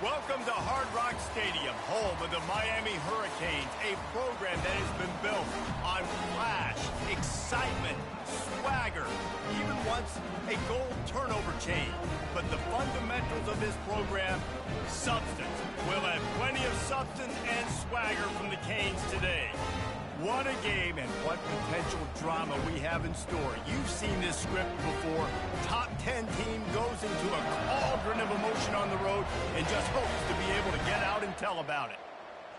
Welcome to Hard Rock Stadium, home of the Miami Hurricanes, a program that has been built on flash, excitement, swagger, even once a goal turnover chain. But the fundamentals of this program, substance. We'll have plenty of substance and swagger from the Canes today. What a game and what potential drama we have in store. You've seen this script before. Top 10 team goes into a cauldron of emotion on the road and just hopes to be able to get out and tell about it.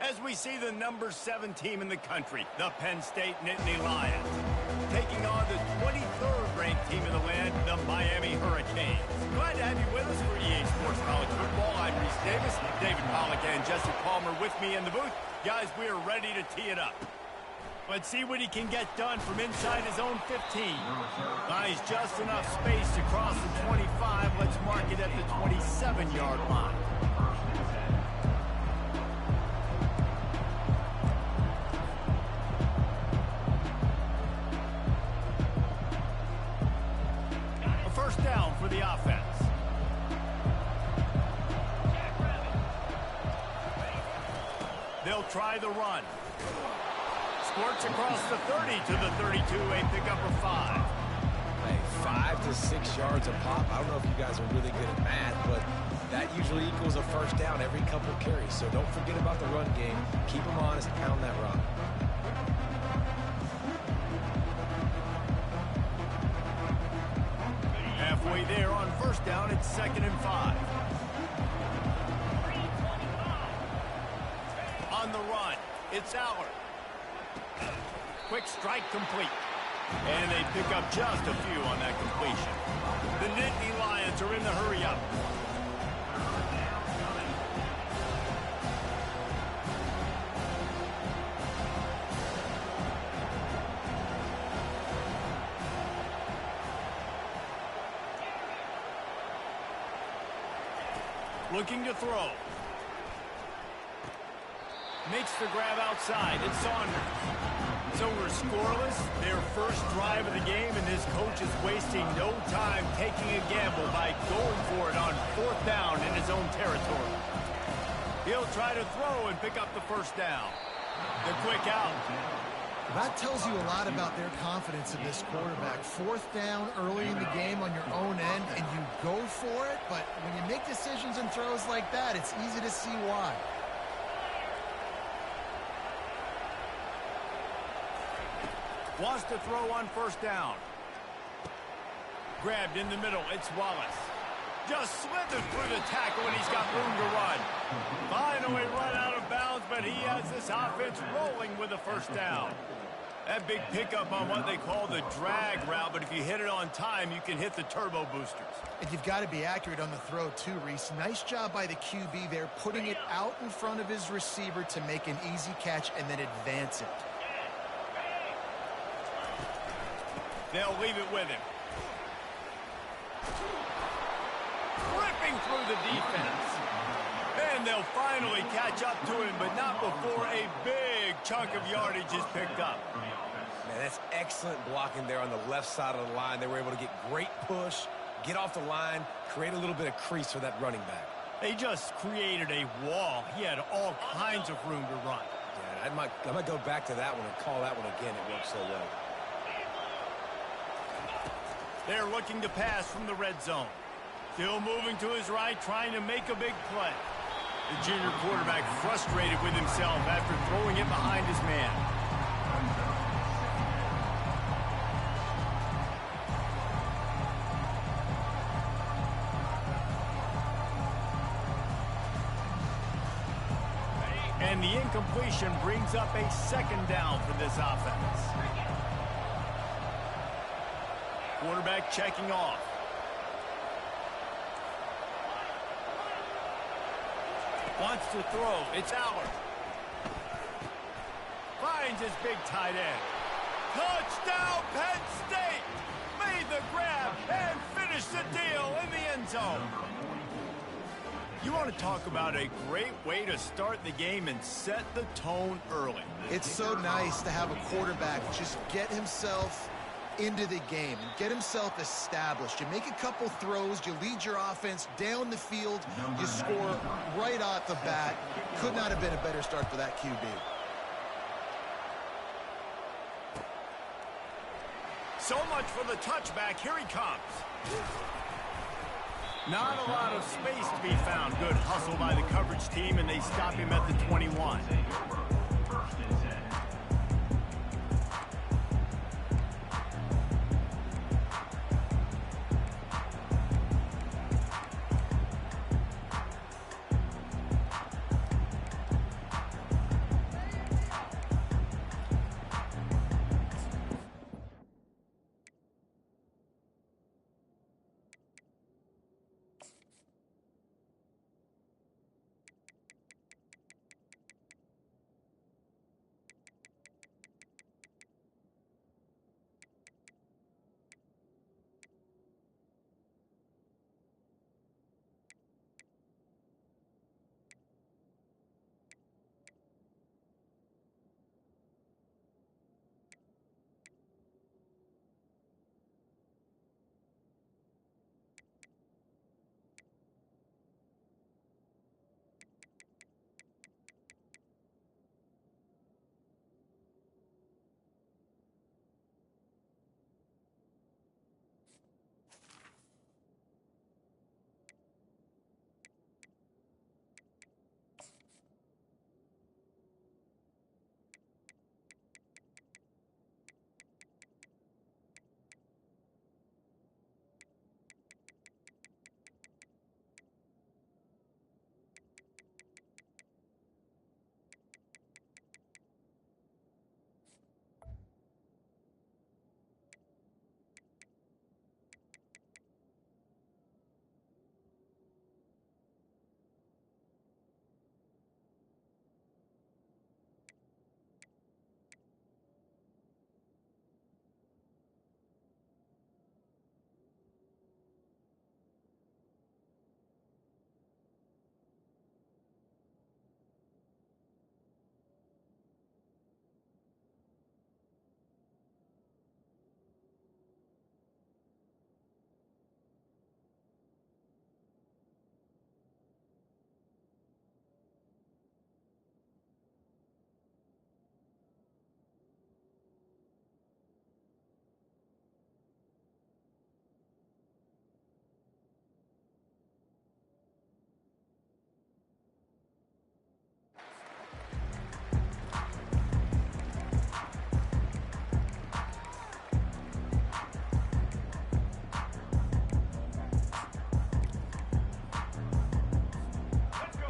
As we see the number 7 team in the country, the Penn State Nittany Lions, taking on the 23rd ranked team in the land, the Miami Hurricanes. Glad to have you with us for EA Sports College Football. I'm Reese Davis, David Pollack and Jesse Palmer with me in the booth. Guys, we are ready to tee it up. Let's see what he can get done from inside his own 15. Buys just enough space to cross the 25. Let's mark it at the 27-yard line. A first down for the offense. They'll try the run. Squirts across the 30 to the 32, a pickup of 5. Hey, 5 to 6 yards a pop. I don't know if you guys are really good at math, but that usually equals a first down every couple carries. So don't forget about the run game. Keep them honest, pound that rock. Halfway there on first down, it's 2nd and 5. On the run, it's Allard. Quick strike complete. And they pick up just a few on that completion. The Nittany Lions are in the hurry-up. Looking to throw. Makes the grab outside. It's Saunders. So we're scoreless, their first drive of the game, and this coach is wasting no time taking a gamble by going for it on 4th down in his own territory. He'll try to throw and pick up the first down. The quick out. That tells you a lot about their confidence in this quarterback. 4th down early in the game on your own end, and you go for it, but when you make decisions and throws like that, it's easy to see why. Wants to throw on first down. Grabbed in the middle. It's Wallace. Just slithered through the tackle, and he's got room to run. Finally run out of bounds, but he has this offense rolling with a first down. That big pickup on what they call the drag route, but if you hit it on time, you can hit the turbo boosters. And you've got to be accurate on the throw, too, Reese. Nice job by the QB there, putting it out in front of his receiver to make an easy catch and then advance it. They'll leave it with him. Ripping through the defense. And they'll finally catch up to him, but not before a big chunk of yardage is picked up. Man, that's excellent blocking there on the left side of the line. They were able to get great push, get off the line, create a little bit of crease for that running back. They just created a wall. He had all kinds of room to run. Yeah, I might go back to that one and call that one again. It worked so well. They're looking to pass from the red zone. Still moving to his right, trying to make a big play. The junior quarterback frustrated with himself after throwing it behind his man. And the incompletion brings up a 2nd down for this offense. Quarterback checking off. Wants to throw. It's Allard. Finds his big tight end. Touchdown, Penn State! Made the grab and finished the deal in the end zone. You want to talk about a great way to start the game and set the tone early. It's so nice to have a quarterback just get himself into the game and get himself established. You make a couple throws, you lead your offense down the field, you score right off the bat. Could not have been a better start for that QB. So much for the touchback. Here he comes. Not a lot of space to be found. Good hustle by the coverage team, and they stop him at the 21.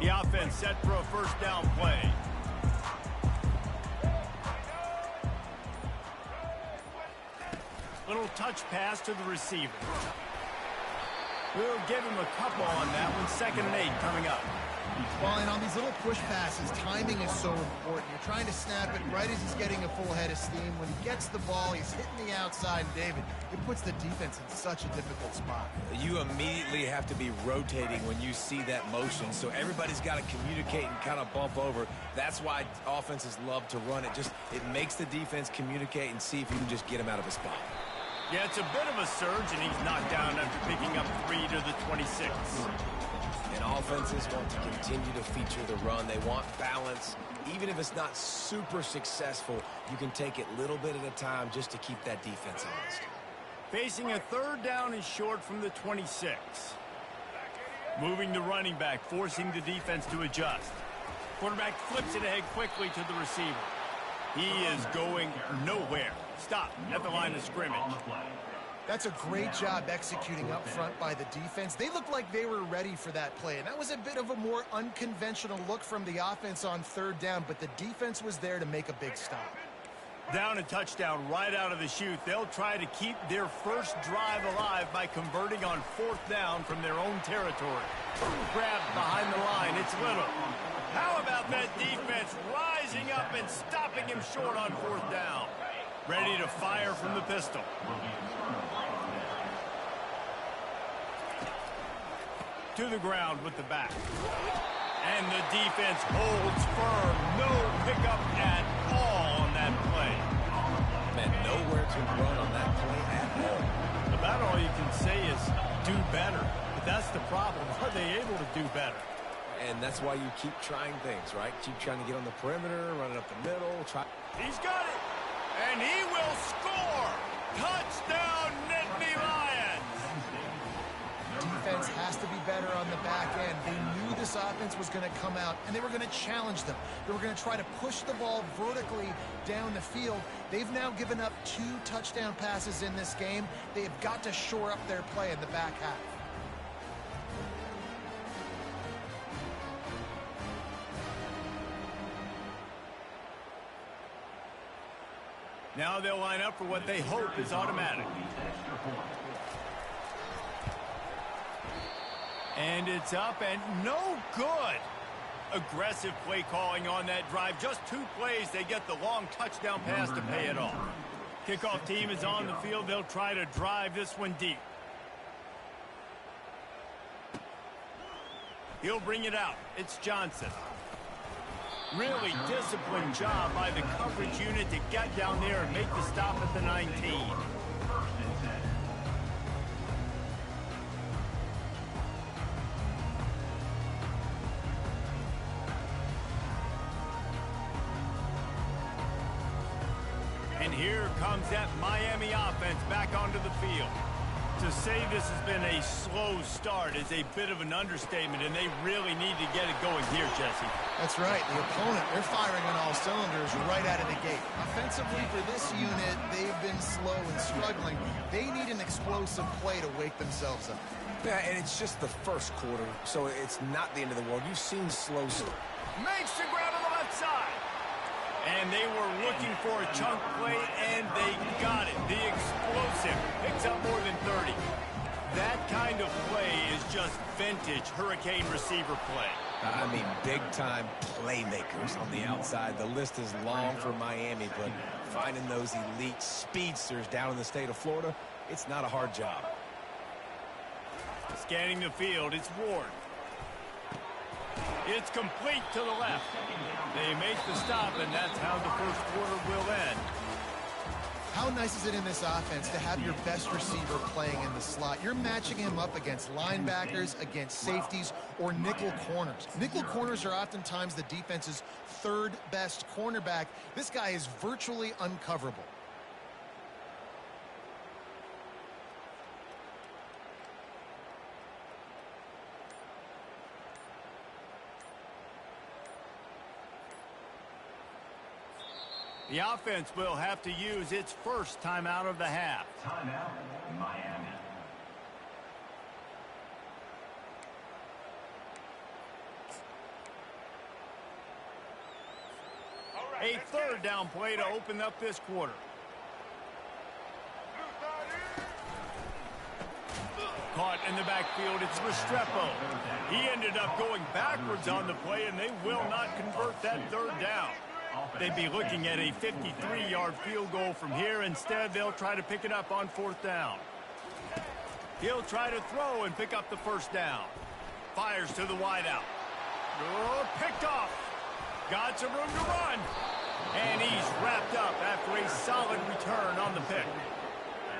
The offense set for a first down play. Little touch pass to the receiver. We'll give him a couple on that one. 2nd and 8 coming up. Well, and on these little push passes, timing is so important. You're trying to snap it right as he's getting a full head of steam. When he gets the ball, he's hitting the outside, David. It puts the defense in such a difficult spot. You immediately have to be rotating when you see that motion, so everybody's got to communicate and kind of bump over. That's why offenses love to run it. It makes the defense communicate and see if you can just get him out of a spot. Yeah, it's a bit of a surge, and he's knocked down after picking up 3 to the 26. And offenses want to continue to feature the run. They want balance. Even if it's not super successful, you can take it little bit at a time just to keep that defense honest. Facing a 3rd down and short from the 26. Moving the running back, forcing the defense to adjust. Quarterback flips it ahead quickly to the receiver. He is going nowhere. Stop at the line of scrimmage. That's a great job executing up front by the defense. They looked like they were ready for that play, and that was a bit of a more unconventional look from the offense on 3rd down, but the defense was there to make a big stop. Down and touchdown right out of the chute. They'll try to keep their first drive alive by converting on 4th down from their own territory. Grabbed behind the line. It's Little. How about that defense rising up and stopping him short on 4th down? Ready to fire from the pistol. To the ground with the back. And the defense holds firm. No pickup at all on that play. Man, nowhere to run on that play at all. About all you can say is do better. But that's the problem. Are they able to do better? And that's why you keep trying things, right? Keep trying to get on the perimeter, running up the middle. He's got it. And he will score. Touchdown, Nittany Lions. Defense has to be better on the back end. They knew this offense was going to come out, and they were going to challenge them. They were going to try to push the ball vertically down the field. They've now given up 2 touchdown passes in this game. They have got to shore up their play in the back half. Now they'll line up for what they hope is automatic. And it's up and no good. Aggressive play calling on that drive. Just 2 plays, they get the long touchdown pass to pay it off. Kickoff team is on the field. They'll try to drive this one deep. He'll bring it out. It's Johnson. Really disciplined job by the coverage unit to get down there and make the stop at the 19. And here comes that Miami offense back onto the field. To say this has been a slow start is a bit of an understatement, and they really need to get it going here, Jesse. That's right. The opponent, they're firing on all cylinders right out of the gate. Offensively for this unit, they've been slow and struggling. They need an explosive play to wake themselves up. Yeah, and it's just the first quarter, so it's not the end of the world. You've seen slow start. Makes the grab on the left side. And they were looking for a chunk play, and they got it. The explosive picks up more than 30. That kind of play is just vintage Hurricane receiver play. I mean, big-time playmakers on the outside. The list is long for Miami, but finding those elite speedsters down in the state of Florida, it's not a hard job. Scanning the field, it's Ward. It's complete to the left. They make the stop, and that's how the first quarter will end. How nice is it in this offense to have your best receiver playing in the slot? You're matching him up against linebackers, against safeties, or nickel corners. Nickel corners are oftentimes the defense's 3rd best cornerback. This guy is virtually uncoverable. The offense will have to use its first timeout of the half. Timeout, Miami. A 3rd down play to open up this quarter. Caught in the backfield, it's Restrepo. He ended up going backwards on the play, and they will not convert that 3rd down. They'd be looking at a 53-yard field goal from here. Instead, they'll try to pick it up on 4th down. He'll try to throw and pick up the 1st down. Fires to the wideout. Oh, picked off. Got some room to run. And he's wrapped up after a solid return on the pick.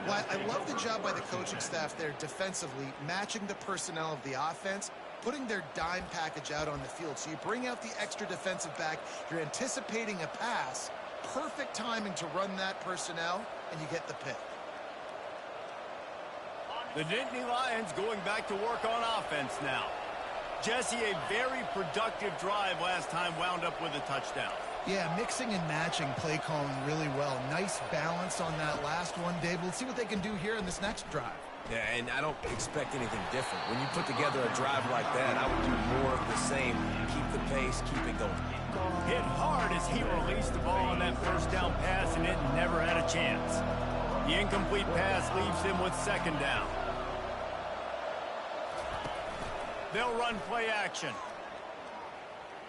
Well, I love the job by the coaching staff there defensively, matching the personnel of the offense, putting their dime package out on the field. So you bring out the extra defensive back, you're anticipating a pass, perfect timing to run that personnel, and you get the pick. The Nittany Lions going back to work on offense now. Jesse, a very productive drive last time, wound up with a touchdown. Yeah, mixing and matching play calling really well. Nice balance on that last one, Dave. We'll see what they can do here in this next drive. Yeah, and I don't expect anything different. When you put together a drive like that, I would do more of the same. Keep the pace, keep it going. Hit hard as he released the ball on that 1st down pass, and it never had a chance. The incomplete pass leaves him with 2nd down. They'll run play action.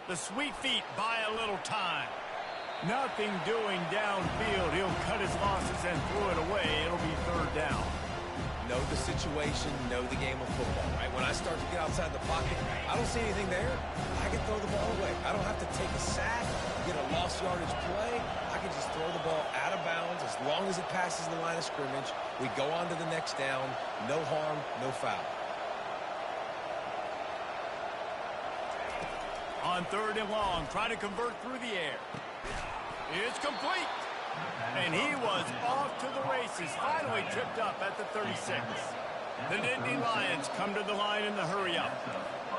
The sweet feet buy a little time. Nothing doing downfield. He'll cut his losses and throw it away. It'll be 3rd down. Know the situation, know the game of football, right? When I start to get outside the pocket, I don't see anything there. I can throw the ball away. I don't have to take a sack, get a lost yardage play. I can can just throw the ball out of bounds as long as it passes the line of scrimmage. We go on to the next down. No harm, no foul. On 3rd and long, trying to convert through the air. It's complete. And he was off to the races, finally tripped up at the 36. The Nittany Lions come to the line in the hurry-up.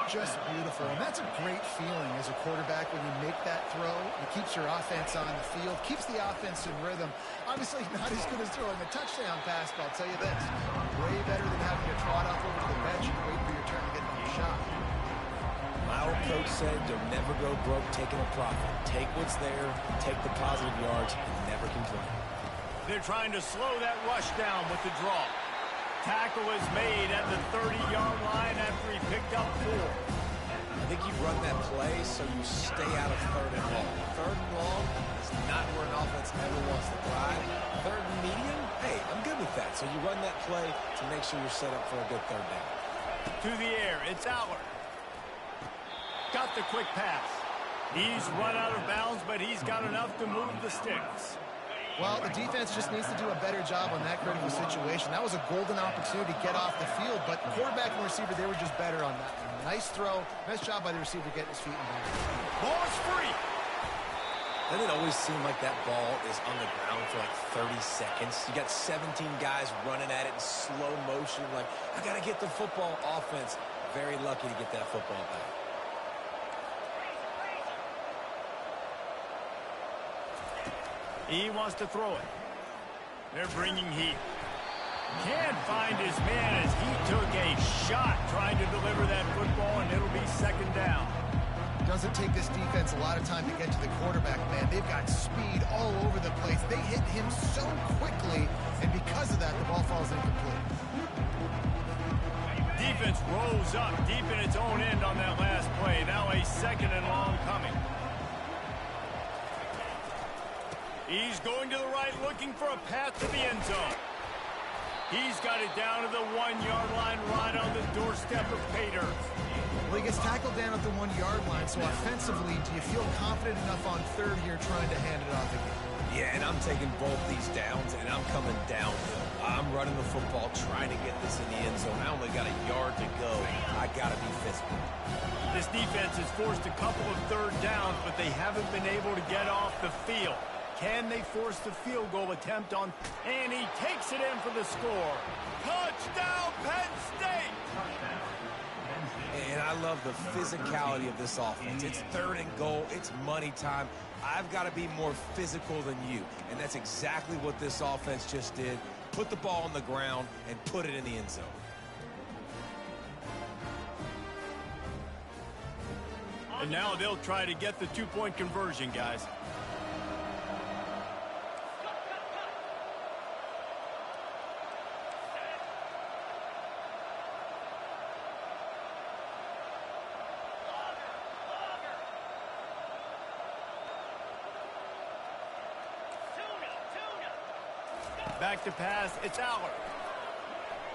Just beautiful, and that's a great feeling as a quarterback when you make that throw. It keeps your offense on the field, keeps the offense in rhythm. Obviously not as good as throwing a touchdown pass, but I'll tell you this, way better than having to trot off over to the bench and wait for your turn to get another shot. My old coach said you'll never go broke taking a profit. Take what's there, take the positive yards, and never complain. They're trying to slow that rush down with the draw. Tackle is made at the 30-yard line after he picked up 4. I think you run that play so you stay out of 3rd and long. 3rd and long is not where an offense ever wants to thrive. 3rd and medium, hey, I'm good with that. So you run that play to make sure you're set up for a good 3rd down. To the air, it's Allard. Got the quick pass. He's run out of bounds, but he's got enough to move the sticks. Well, the defense just needs to do a better job on that critical situation. That was a golden opportunity to get off the field, but quarterback and receiver, they were just better on that one. Nice throw. Nice job by the receiver getting his feet in the air. Ball's free. Doesn't it always seem like that ball is on the ground for like 30 seconds? You got 17 guys running at it in slow motion. Like, I got to get the football. Offense, very lucky to get that football back. He wants to throw it. They're bringing heat. Can't find his man as he took a shot trying to deliver that football, and it'll be 2nd down. Doesn't take this defense a lot of time to get to the quarterback, man. They've got speed all over the place. They hit him so quickly, and because of that, the ball falls incomplete. Defense rolls up deep in its own end on that last play. Now a 2nd and long coming. He's going to the right, looking for a path to the end zone. He's got it down to the 1-yard line, right on the doorstep of Pater. Well, he gets tackled down at the 1-yard line, so offensively, do you feel confident enough on 3rd here trying to hand it off again? Yeah, and I'm taking both these downs, and I'm coming downhill. I'm running the football, trying to get this in the end zone. I only got a yard to go. I got to be physical. This defense has forced a couple of 3rd downs, but they haven't been able to get off the field. Can they force the field goal attempt on? And he takes it in for the score. Touchdown, Penn State! And I love the physicality of this offense. It's 3rd and goal. It's money time. I've got to be more physical than you. And that's exactly what this offense just did. Put the ball on the ground and put it in the end zone. And now they'll try to get the 2-point conversion, guys. Back to pass, it's Allard.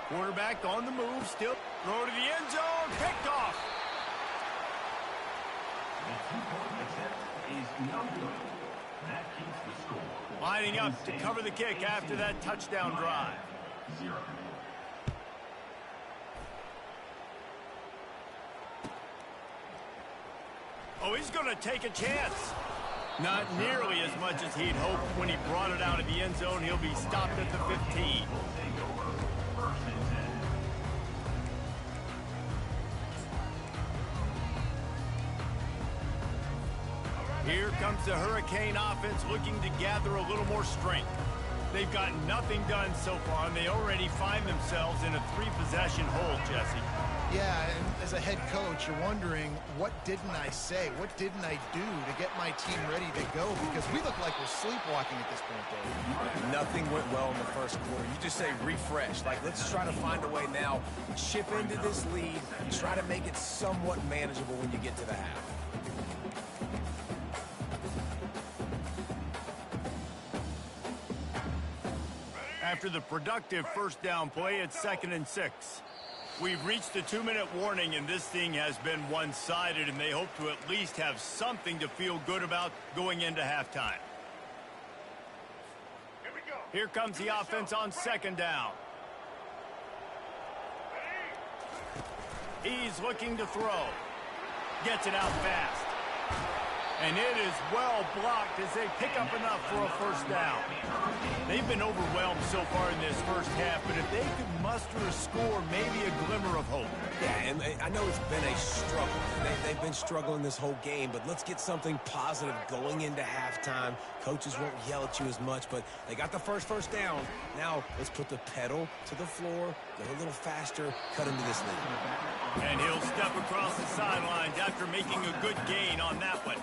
Quarterback on the move, still throw to the end zone, picked off. The 2-point attempt is no good. That keeps the score. Lining up to cover the kick after that touchdown drive. 0. Oh, he's going to take a chance. Not nearly as much as he'd hoped when he brought it out of the end zone. He'll be stopped at the 15. Here comes the Hurricane offense looking to gather a little more strength. They've got nothing done so far, and they already find themselves in a 3-possession hole, Jesse. Yeah, and as a head coach, you're wondering, what didn't I say? What didn't I do to get my team ready to go? Because we look like we're sleepwalking at this point, Dave. Nothing went well in the first quarter. You just say refresh. Like, let's try to find a way now, chip into this lead, try to make it somewhat manageable when you get to the half. After the productive 1st down play, it's 2nd and 6. We've reached the 2-minute warning, and this thing has been one-sided, and they hope to at least have something to feel good about going into halftime. Here comes the offense on second down. He's looking to throw. Gets it out fast. And it is well blocked as they pick up enough for a first down. They've been overwhelmed so far in this first half, but if they could muster a score, maybe a glimmer of hope. Yeah, and I know it's been a struggle. They've been struggling this whole game, but let's get something positive going into halftime. Coaches won't yell at you as much, but they got the first down. Now let's put the pedal to the floor, go a little faster, cut into this lead. And he'll step across the sidelines after making a good gain on that one.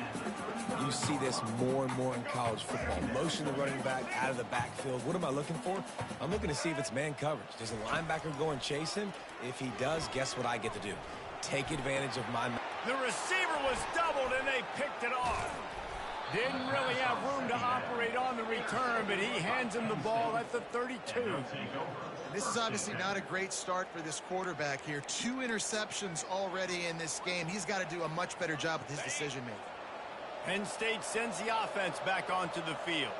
You see this more and more in college football. Motion the running back out of the backfield. What am I looking for? I'm looking to see if it's man coverage. Does the linebacker go and chase him? If he does, guess what I get to do? Take advantage of my... The receiver was doubled, and they picked it off. Didn't really have room to operate on the return, but he hands him the ball at the 32. This is obviously not a great start for this quarterback here. 2 interceptions already in this game. He's got to do a much better job with his decision-making. Penn State sends the offense back onto the field.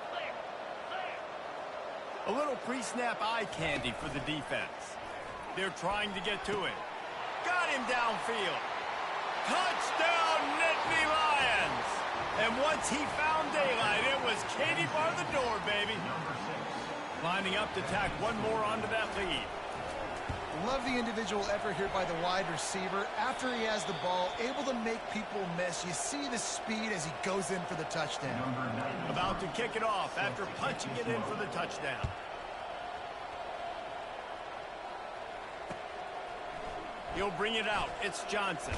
A little pre-snap eye candy for the defense. They're trying to get to it. Got him downfield. Touchdown, Nittany Lions! And once he found daylight, it was Katie bar the door, baby. Lining up to tack one more onto that lead. Love the individual effort here by the wide receiver. After he has the ball, able to make people miss. You see the speed as he goes in for the touchdown. About to kick it off after punching it in for the touchdown. He'll bring it out. It's Johnson.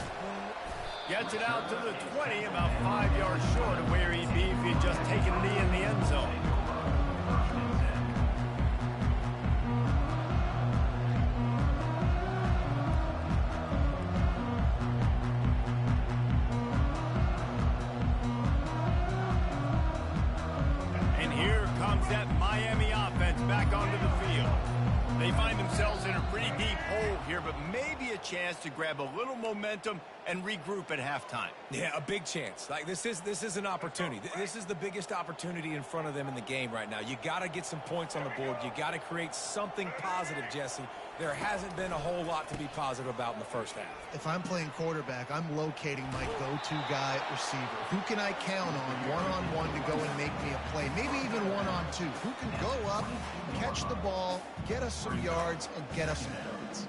Gets it out to the 20, about 5 yards short of where he'd be if he'd just taken it in the end zone. That Miami offense back onto the field. They find themselves in a pretty deep hole here, but maybe a chance to grab a little momentum and regroup at halftime. Yeah, a big chance. Like this is an opportunity. This is the biggest opportunity in front of them in the game right now. You got to get some points on the board. You got to create something positive, Jesse. There hasn't been a whole lot to be positive about in the first half. If I'm playing quarterback, I'm locating my go-to guy at receiver. Who can I count on one-on-one to go and make me a play? Maybe even one-on-two. Who can go up, catch the ball, get us some yards, and get us some points?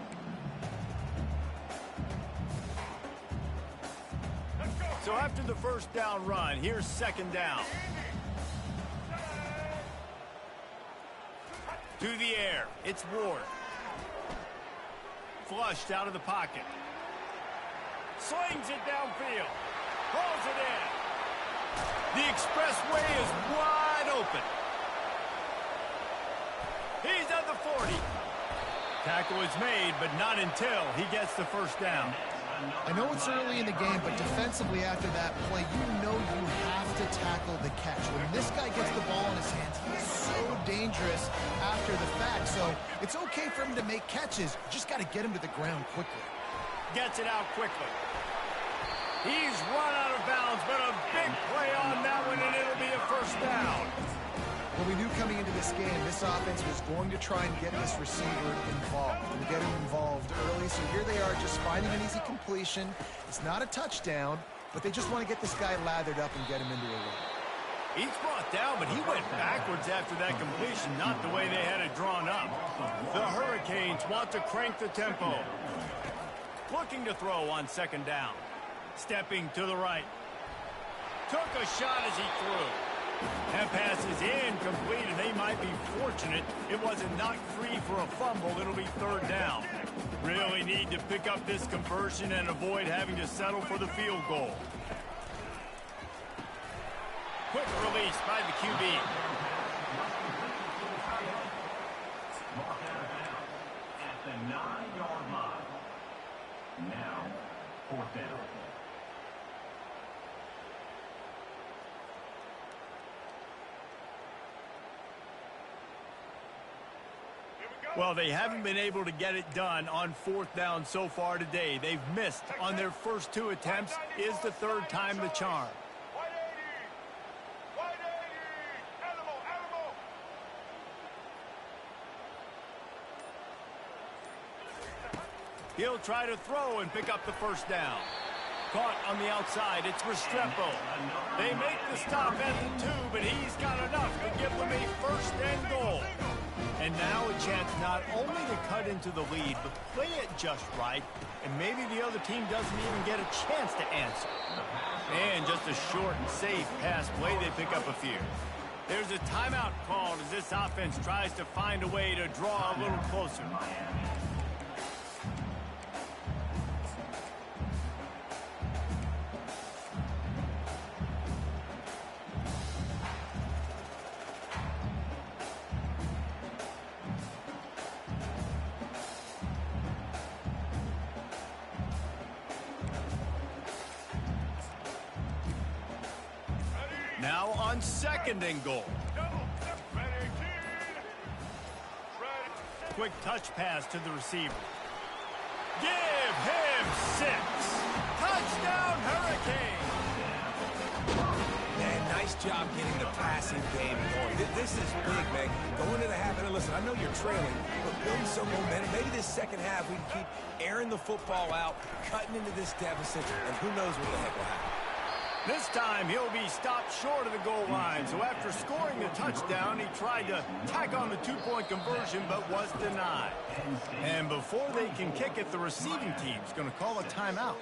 So after the first down run, here's second down. To the air, it's Ward. Flushed out of the pocket. Slings it downfield. Pulls it in. The expressway is wide open. He's at the 40. Tackle is made, but not until he gets the first down. I know it's early in the game, but defensively after that play, you know you have to tackle the catch. When this guy gets the ball in his hands, he's so dangerous after the fact. So it's okay for him to make catches. You just got to get him to the ground quickly. Gets it out quickly. He's run out of bounds, but a big play on that one, and it'll be a first down. Well, we knew coming into this game, this offense was going to try and get this receiver involved and get him involved early. So here they are just finding an easy completion. It's not a touchdown, but they just want to get this guy lathered up and get him into a run. He's brought down, but he went backwards after that completion, not the way they had it drawn up. The Hurricanes want to crank the tempo. Looking to throw on second down. Stepping to the right. Took a shot as he threw. That pass is incomplete, and they might be fortunate it wasn't knocked free for a fumble. It'll be third down. Really need to pick up this conversion and avoid having to settle for the field goal. Quick release by the QB. At the 9-yard line. Now, fourth down. Well, they haven't been able to get it done on fourth down so far today. They've missed on their first 2 attempts. Is the third time the charm. He'll try to throw and pick up the first down. Caught on the outside, it's Restrepo. They make the stop at the 2, but he's got enough to give them a first and goal. And now a chance not only to cut into the lead, but play it just right, and maybe the other team doesn't even get a chance to answer. And just a short and safe pass play, they pick up a few. There's a timeout called as this offense tries to find a way to draw a little closer. Now on second and goal. Quick touch pass to the receiver. Give him 6. Touchdown, Hurricane. Man, nice job getting the passing game going. This is big, man. Going into the half, and listen, I know you're trailing, but building some momentum. Maybe this second half we can keep airing the football out, cutting into this deficit, and who knows what the heck will happen. This time, he'll be stopped short of the goal line. So after scoring the touchdown, he tried to tack on the 2-point conversion, but was denied. And before they can kick it, the receiving team's going to call a timeout.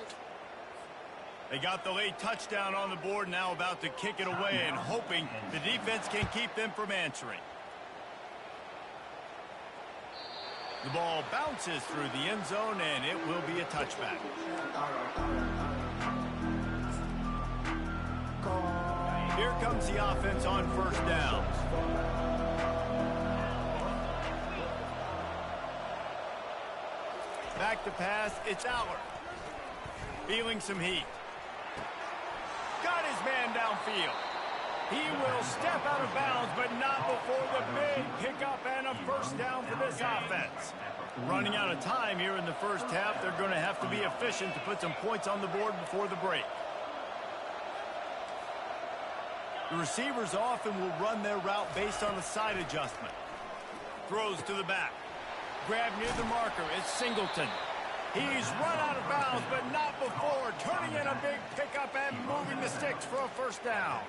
They got the late touchdown on the board, now about to kick it away and hoping the defense can keep them from answering. The ball bounces through the end zone, and it will be a touchback. Here comes the offense on first down. Back to pass, it's Aller. Feeling some heat. Got his man downfield. He will step out of bounds, but not before the big pickup and a first down for this offense. Running out of time here in the first half, they're going to have to be efficient to put some points on the board before the break. The receivers often will run their route based on a side adjustment. Throws to the back. Grab near the marker. It's Singleton. He's run out of bounds, but not before. Turning in a big pickup and moving the sticks for a first down.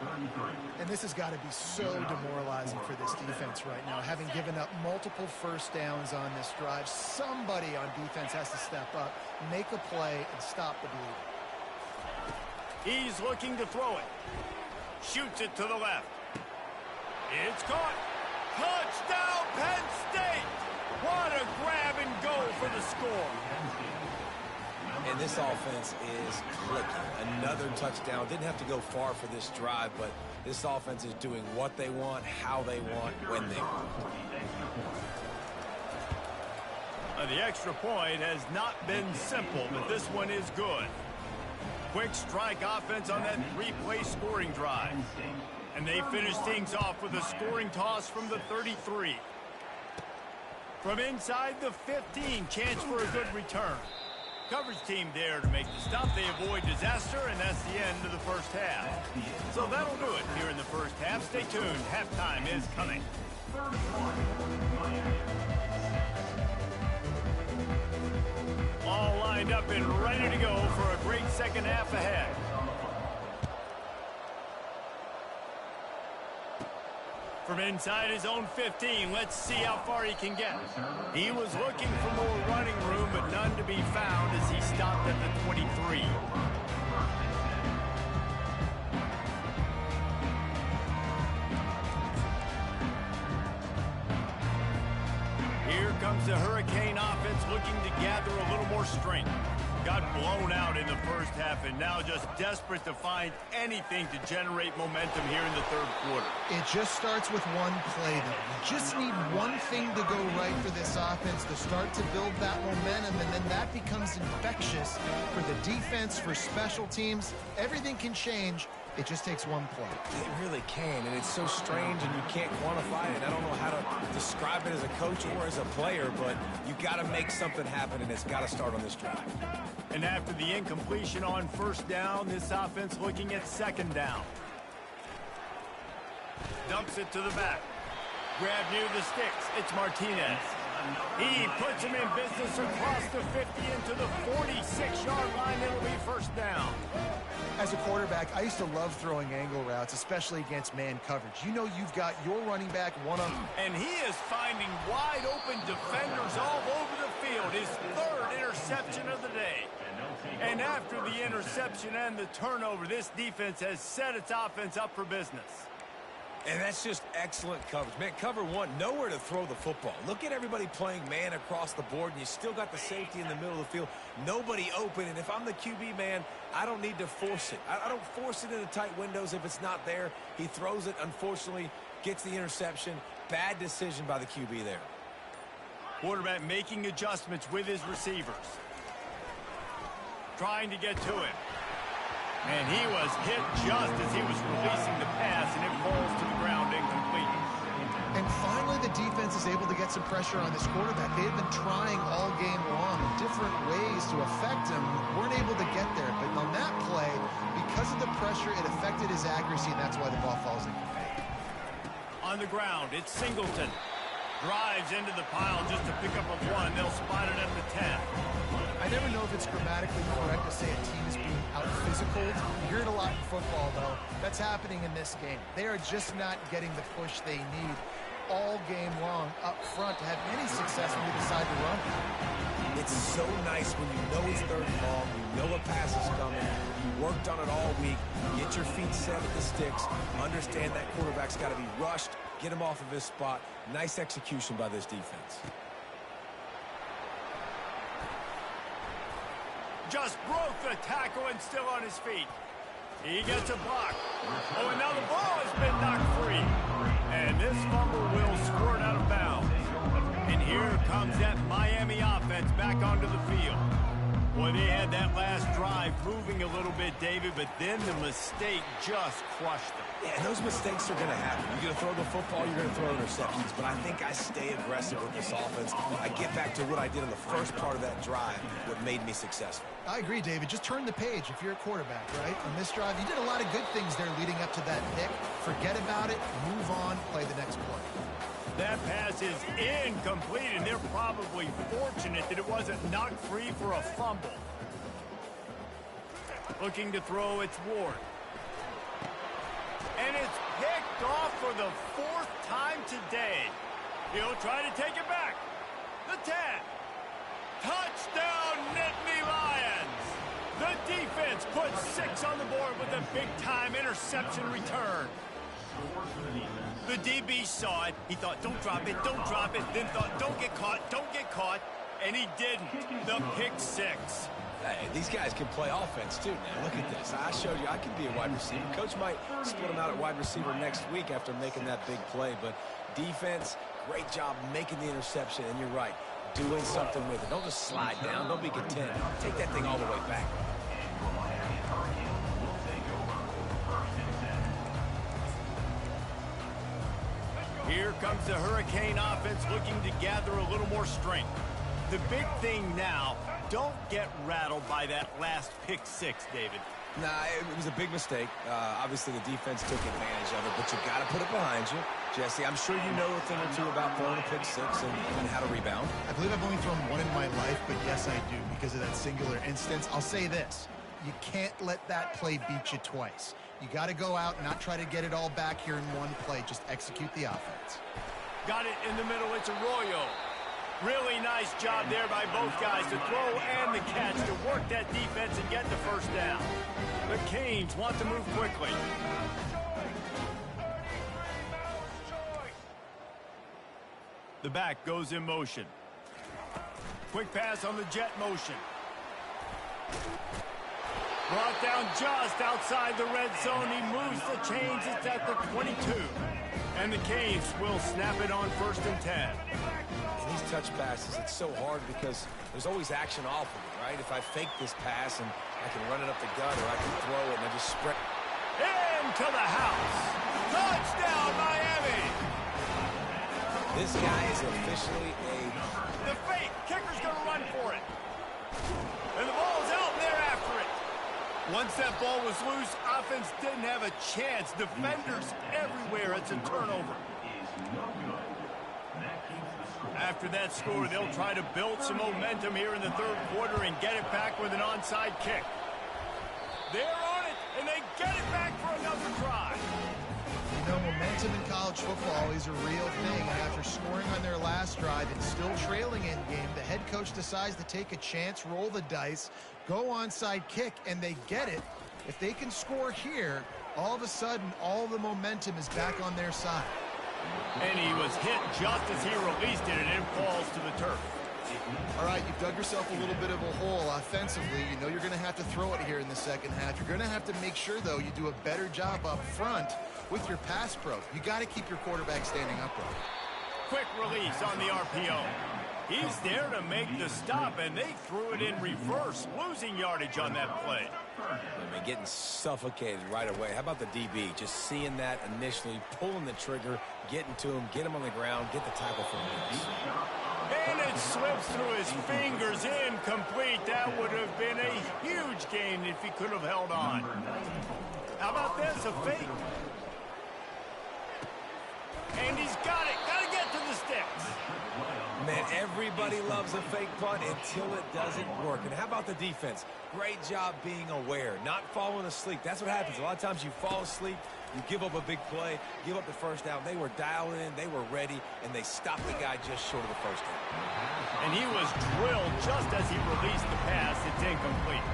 And this has got to be so demoralizing for this defense right now. Having given up multiple first downs on this drive, somebody on defense has to step up, make a play, and stop the bleeding. He's looking to throw it. Shoots it to the left. It's caught. Touchdown, Penn State! What a grab and go for the score. And this offense is clicking. Another touchdown. Didn't have to go far for this drive, but this offense is doing what they want, how they want, when they want. The extra point has not been simple, but this one is good. Quick strike offense on that 3-play scoring drive. And they finish things off with a scoring toss from the 33. From inside the 15, chance for a good return. Coverage team there to make the stop. They avoid disaster, and that's the end of the first half. So that'll do it here in the first half. Stay tuned. Halftime is coming. All lined up and ready to go for a great second half ahead. From inside his own 15, let's see how far he can get. He was looking for more running room, but none to be found as he stopped at the 23. Here comes the Hurricane offense looking to gather a little more strength. Got blown out in the first half and now just desperate to find anything to generate momentum here in the third quarter. It just starts with one play, though. You just need one thing to go right for this offense to start to build that momentum, and then that becomes infectious for the defense, for special teams. Everything can change. It just takes one play. It really can, and it's so strange, and you can't quantify it. I don't know how to describe it as a coach or as a player, but you got to make something happen, and it's got to start on this drive. And after the incompletion on first down, this offense looking at second down. Dumps it to the back. Grab near the sticks. It's Martinez. He puts him in business across the 50 into the 46-yard line. It'll be first down. As a quarterback, I used to love throwing angle routes, especially against man coverage. You know you've got your running back one-on. And he is finding wide-open defenders all over the field. His third interception of the day. And after the interception and the turnover, this defense has set its offense up for business. And that's just excellent coverage. Man, cover one, nowhere to throw the football. Look at everybody playing man across the board, and you still got the safety in the middle of the field. Nobody open, and if I'm the QB, man, I don't need to force it. I don't force it into tight windows if it's not there. He throws it, unfortunately, gets the interception. Bad decision by the QB there. Quarterback making adjustments with his receivers. Trying to get to him. And he was hit just as he was releasing the pass, and it falls to the ground incomplete. And finally, the defense is able to get some pressure on this quarterback. They had been trying all game long in different ways to affect him. Weren't able to get there. But on that play, because of the pressure, it affected his accuracy, and that's why the ball falls incomplete. On the ground, it's Singleton. Drives into the pile just to pick up a one. They'll spot it at the 10. I never know if it's grammatically correct to say a team is being out-physical. You hear it a lot in football, though. That's happening in this game. They are just not getting the push they need all game long up front to have any success when you decide to run. It's so nice when you know it's third and long, you know a pass is coming, you worked on it all week, get your feet set at the sticks, understand that quarterback's got to be rushed, get him off of his spot. Nice execution by this defense. Just broke the tackle and still on his feet. He gets a block. Oh, and now the ball has been knocked free. And this fumble will squirt out of bounds. And here comes that Miami offense back onto the field. Boy, they had that last drive moving a little bit, David, but then the mistake just crushed them. Yeah, and those mistakes are going to happen. You're going to throw the football, you're going to throw interceptions. But I think I stay aggressive with this offense. I get back to what I did in the first part of that drive, what made me successful. I agree, David. Just turn the page if you're a quarterback, right? On this drive, you did a lot of good things there leading up to that pick. Forget about it, move on, play the next play. That pass is incomplete, and they're probably fortunate that it wasn't knocked free for a fumble. Looking to throw, it's Ward. And it's picked off for the fourth time today. He'll try to take it back. The 10. Touchdown, Nittany Lions! The defense puts 6 on the board with a big-time interception return. The DB saw it. He thought, don't drop it, then thought, don't get caught, and he didn't. The pick 6. Hey, these guys can play offense, too, now. Look at this. I showed you I can be a wide receiver. Coach might split them out at wide receiver next week after making that big play, but defense, great job making the interception, and you're right, doing something with it. Don't just slide down. Don't be content. Take that thing all the way back. Here comes the Hurricane offense looking to gather a little more strength. The big thing now, don't get rattled by that last pick 6, David. Nah, it was a big mistake. Obviously, the defense took advantage of it, but you got to put it behind you. Jesse, I'm sure you know a thing or two about throwing a pick 6 and how to rebound. I believe I've only thrown one in my life, but yes, I do because of that singular instance. I'll say this. You can't let that play beat you twice. You got to go out and not try to get it all back here in one play. Just execute the offense. Got it in the middle. It's Arroyo. Really nice job there by both guys to throw and the catch to work that defense and get the first down. The Canes want to move quickly. The back goes in motion. Quick pass on the jet motion. Brought down just outside the red zone. He moves the chains. It's at the 22. And the Canes will snap it on 1st and 10. In these touch passes, it's so hard because there's always action off of it, right? If I fake this pass and I can run it up the gut or I can throw it and I just spread. Into the house. Touchdown, Miami. This guy is officially The fake. Kicker's going to run for it. And the ball's out and they're after it. Once that ball was loose, offense didn't have a chance. Defenders everywhere. It's a turnover. After After that score, they'll try to build some momentum here in the third quarter and get it back with an onside kick. They're on it, and they get it back for another try. You know, momentum in college football is a real thing, and after scoring on their last drive and still trailing in game, the head coach decides to take a chance, roll the dice, go onside kick, and they get it. If they can score here, all of a sudden, all the momentum is back on their side. And he was hit just as he released it, and it falls to the turf. All right, you've dug yourself a little bit of a hole offensively. You know you're going to have to throw it here in the second half. You're going to have to make sure, though, you do a better job up front with your pass pro. You got to keep your quarterback standing upright. Quick release on the RPO. He's there to make the stop, and they threw it in reverse, losing yardage on that play. I mean, getting suffocated right away. How about the DB? Just seeing that initially, pulling the trigger, getting to him, get him on the ground, get the tackle for him. And it slips through his fingers, incomplete. That would have been a huge gain if he could have held on. How about this, a fake? And he's got it. Got to get to the sticks. Man, everybody loves a fake punt until it doesn't work. And how about the defense? Great job being aware, not falling asleep. That's what happens. A lot of times you fall asleep, you give up a big play, give up the first down. They were dialed in, they were ready, and they stopped the guy just short of the first down. And he was drilled just as he released the pass. It's incomplete.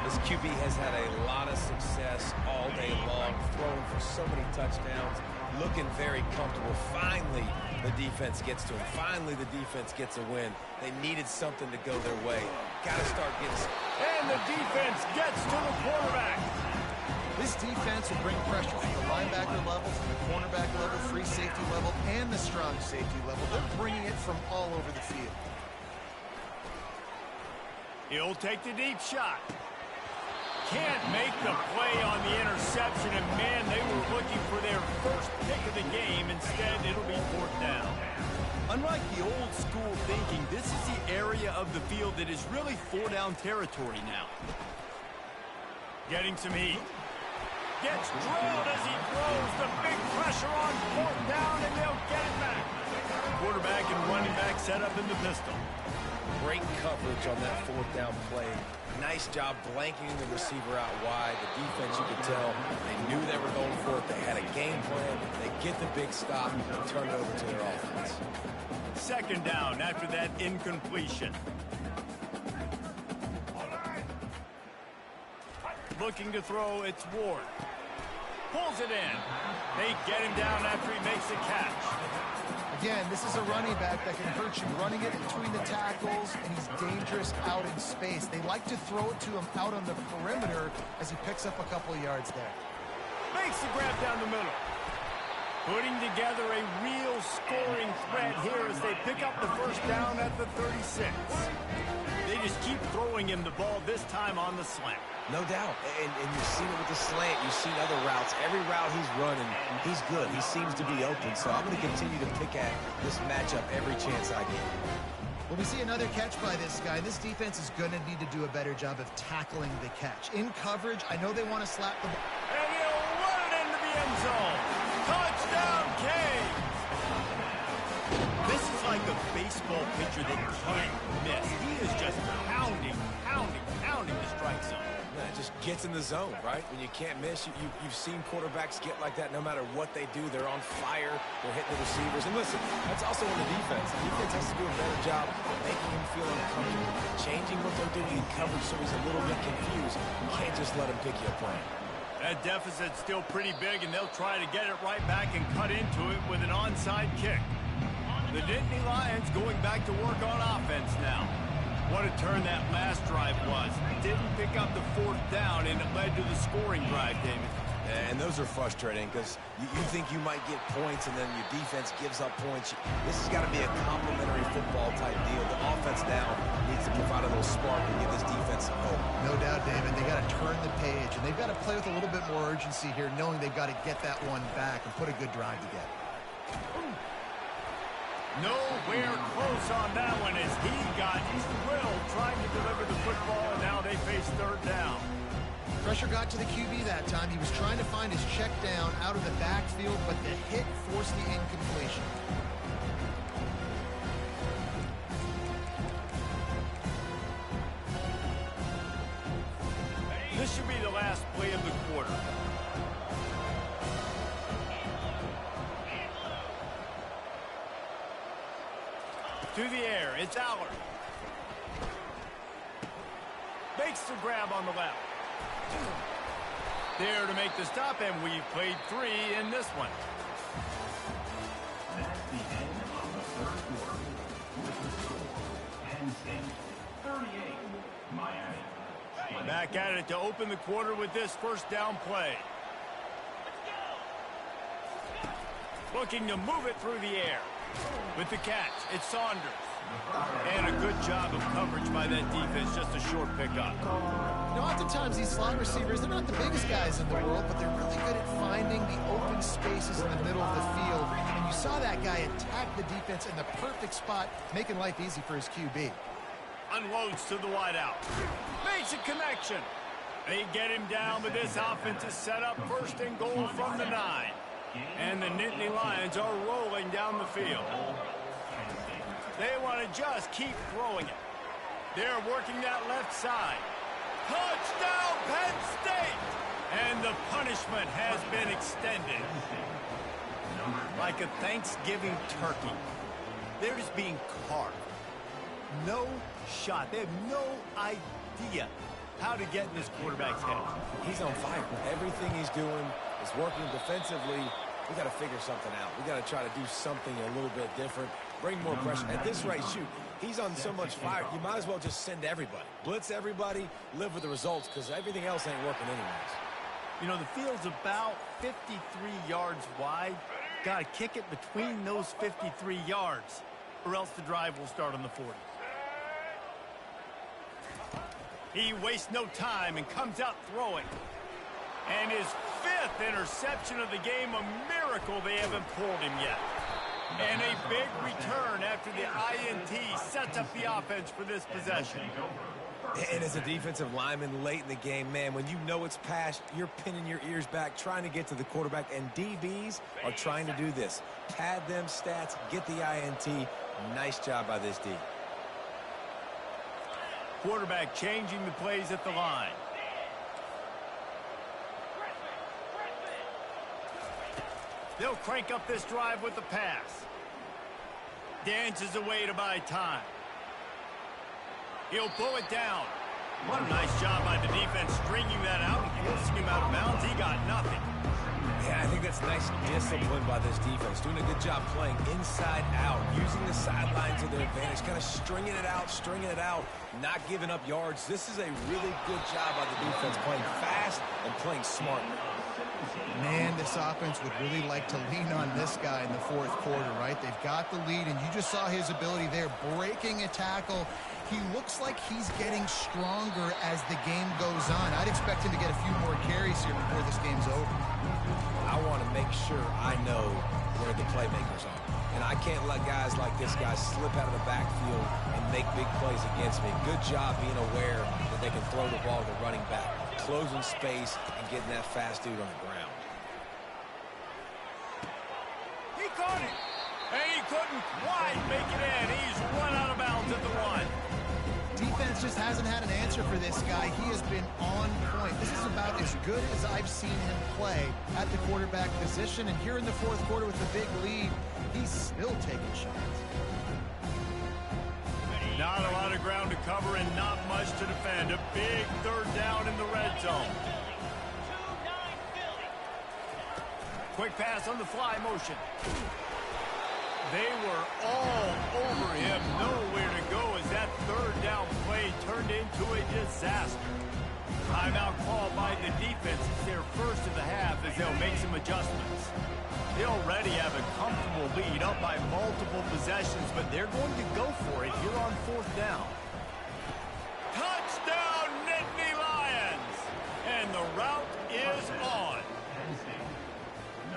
This QB has had a lot of success all day long, throwing for so many touchdowns, looking very comfortable. Finally, the defense gets to him. Finally, the defense gets a win. They needed something to go their way. Got to start getting... And the defense gets to the quarterback. This defense will bring pressure from the linebacker level, from the cornerback level, free safety level, and the strong safety level. They're bringing it from all over the field. He'll take the deep shot. Can't make the play on the interception, and man, they were looking for their first pick of the game. Instead, it'll be fourth down. Unlike the old school thinking, this is the area of the field that is really four-down territory now. Getting some heat. Gets drilled as he throws. The big pressure on fourth down, and they'll get it back. Quarterback and running back set up in the pistol. Great coverage on that fourth down play. Nice job blanking the receiver out wide. The defense, you could tell, they knew they were going for it. They had a game plan. They get the big stop and turn it over to their offense. Second down after that incompletion. Looking to throw, it's Ward. Pulls it in. They get him down after he makes a catch. Again, this is a running back that can hurt you, running it between the tackles, and he's dangerous out in space. They like to throw it to him out on the perimeter as he picks up a couple of yards there. Makes the grab down the middle. Putting together a real scoring threat here as they pick up the first down at the 36. They just keep throwing him the ball, this time on the slant. No doubt. And you've seen it with the slant. You've seen other routes. Every route he's running, he's good. He seems to be open. So I'm going to continue to pick at this matchup every chance I get. Well, we see another catch by this guy. This defense is going to need to do a better job of tackling the catch. In coverage, I know they want to slap the ball. And he'll run it into the end zone. Touchdown, Canes! This is like a baseball pitcher that can't miss. He is just pounding the strike zone. Yeah, it just gets in the zone, right? When you can't miss, you've seen quarterbacks get like that no matter what they do. They're on fire. They're hitting the receivers. And listen, that's also on the defense. The defense has to do a better job of making him feel uncomfortable, changing what they're doing in coverage so he's a little bit confused. You can't just let him pick you apart. That deficit's still pretty big, and they'll try to get it right back and cut into it with an onside kick. The Nittany Lions going back to work on offense now. What a turn that last drive was. Didn't pick up the fourth down, and it led to the scoring drive, David. And those are frustrating because you think you might get points and then your defense gives up points. This has got to be a complementary football type deal. The offense now needs to provide a little spark and give this defense some hope. No doubt, David. They got to turn the page, and they've got to play with a little bit more urgency here, knowing they've got to get that one back and put a good drive together. Nowhere close on that one as he got drilled trying to deliver the football, and now they face third down. Pressure got to the QB that time. He was trying to find his check down out of the backfield, but the hit forced the incompletion. This should be the last play of the quarter. To the air, it's Aller. Makes the grab on the left. There to make the stop, and we've played 3 in this one. That's the end of the third quarter. With the score, Penn State 38, Miami. Back at it to open the quarter with this first down play. Looking to move it through the air. With the catch, it's Saunders. And a good job of coverage by that defense, just a short pickup. You know, oftentimes these slot receivers, they're not the biggest guys in the world, but they're really good at finding the open spaces in the middle of the field. And you saw that guy attack the defense in the perfect spot, making life easy for his QB. Unloads to the wideout. Makes a connection. They get him down, but this offense is set up first and goal from the 9. And the Nittany Lions are rolling down the field. They want to just keep throwing it. They're working that left side. Touchdown, Penn State! And the punishment has been extended. Like a Thanksgiving turkey. They're just being carved. No shot. They have no idea how to get in this quarterback's head. He's on fire. Everything he's doing is working defensively. We got to figure something out. We got to try to do something a little bit different. Bring more pressure. At this rate, shoot, he's on so much fire, you might as well just send everybody. Blitz everybody, live with the results, because everything else ain't working anyways. You know, the field's about 53 yards wide. Got to kick it between those 53 yards, or else the drive will start on the 40. He wastes no time and comes out throwing. And his 5th interception of the game, a miracle they haven't pulled him yet. And a big return after the INT sets up the offense for this possession. And as a defensive lineman late in the game, man, when you know it's past, you're pinning your ears back, trying to get to the quarterback, and DBs are trying to do this. Pad them stats, get the INT. Nice job by this D. Quarterback changing the plays at the line. They'll crank up this drive with the pass. Dances away to buy time. He'll pull it down. What a nice job by the defense stringing that out and forcing him out of bounds. He got nothing. Yeah, I think that's nice discipline by this defense. Doing a good job playing inside out, using the sideline to their advantage, kind of stringing it out, not giving up yards. This is a really good job by the defense, playing fast and playing smart. Man, this offense would really like to lean on this guy in the 4th quarter, right? They've got the lead, and you just saw his ability there, breaking a tackle. He looks like he's getting stronger as the game goes on. I'd expect him to get a few more carries here before this game's over. I want to make sure I know where the playmakers are. And I can't let guys like this guy slip out of the backfield and make big plays against me. Good job being aware that they can throw the ball to the running back, closing space, and getting that fast dude on the ground. He caught it, and he couldn't quite make it in. He's run out of bounds at the 1. Defense just hasn't had an answer for this guy. He has been on point. This is about as good as I've seen him play at the quarterback position. And here in the 4th quarter with the big lead, he's still taking shots. Not a lot of ground to cover and not much to defend. A big 3rd down in the red zone. Quick pass on the fly motion. They were all over him. Nowhere to go as that 3rd down play turned into a disaster. Timeout called by the defense. It's their first of the half as they'll make some adjustments. They already have a comfortable lead up by multiple possessions, but they're going to go for it here on 4th down. Touchdown, Nittany Lions! And the route is on.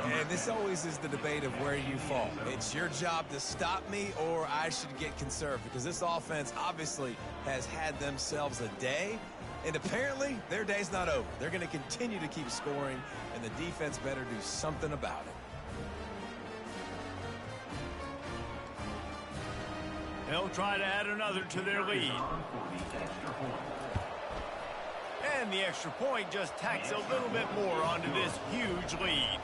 And this always is the debate of where you fall. It's your job to stop me, or I should get conserved, because this offense obviously has had themselves a day, and apparently their day's not over. They're going to continue to keep scoring, and the defense better do something about it. They'll try to add another to their lead. And the extra point just tacks a little bit more onto this huge lead.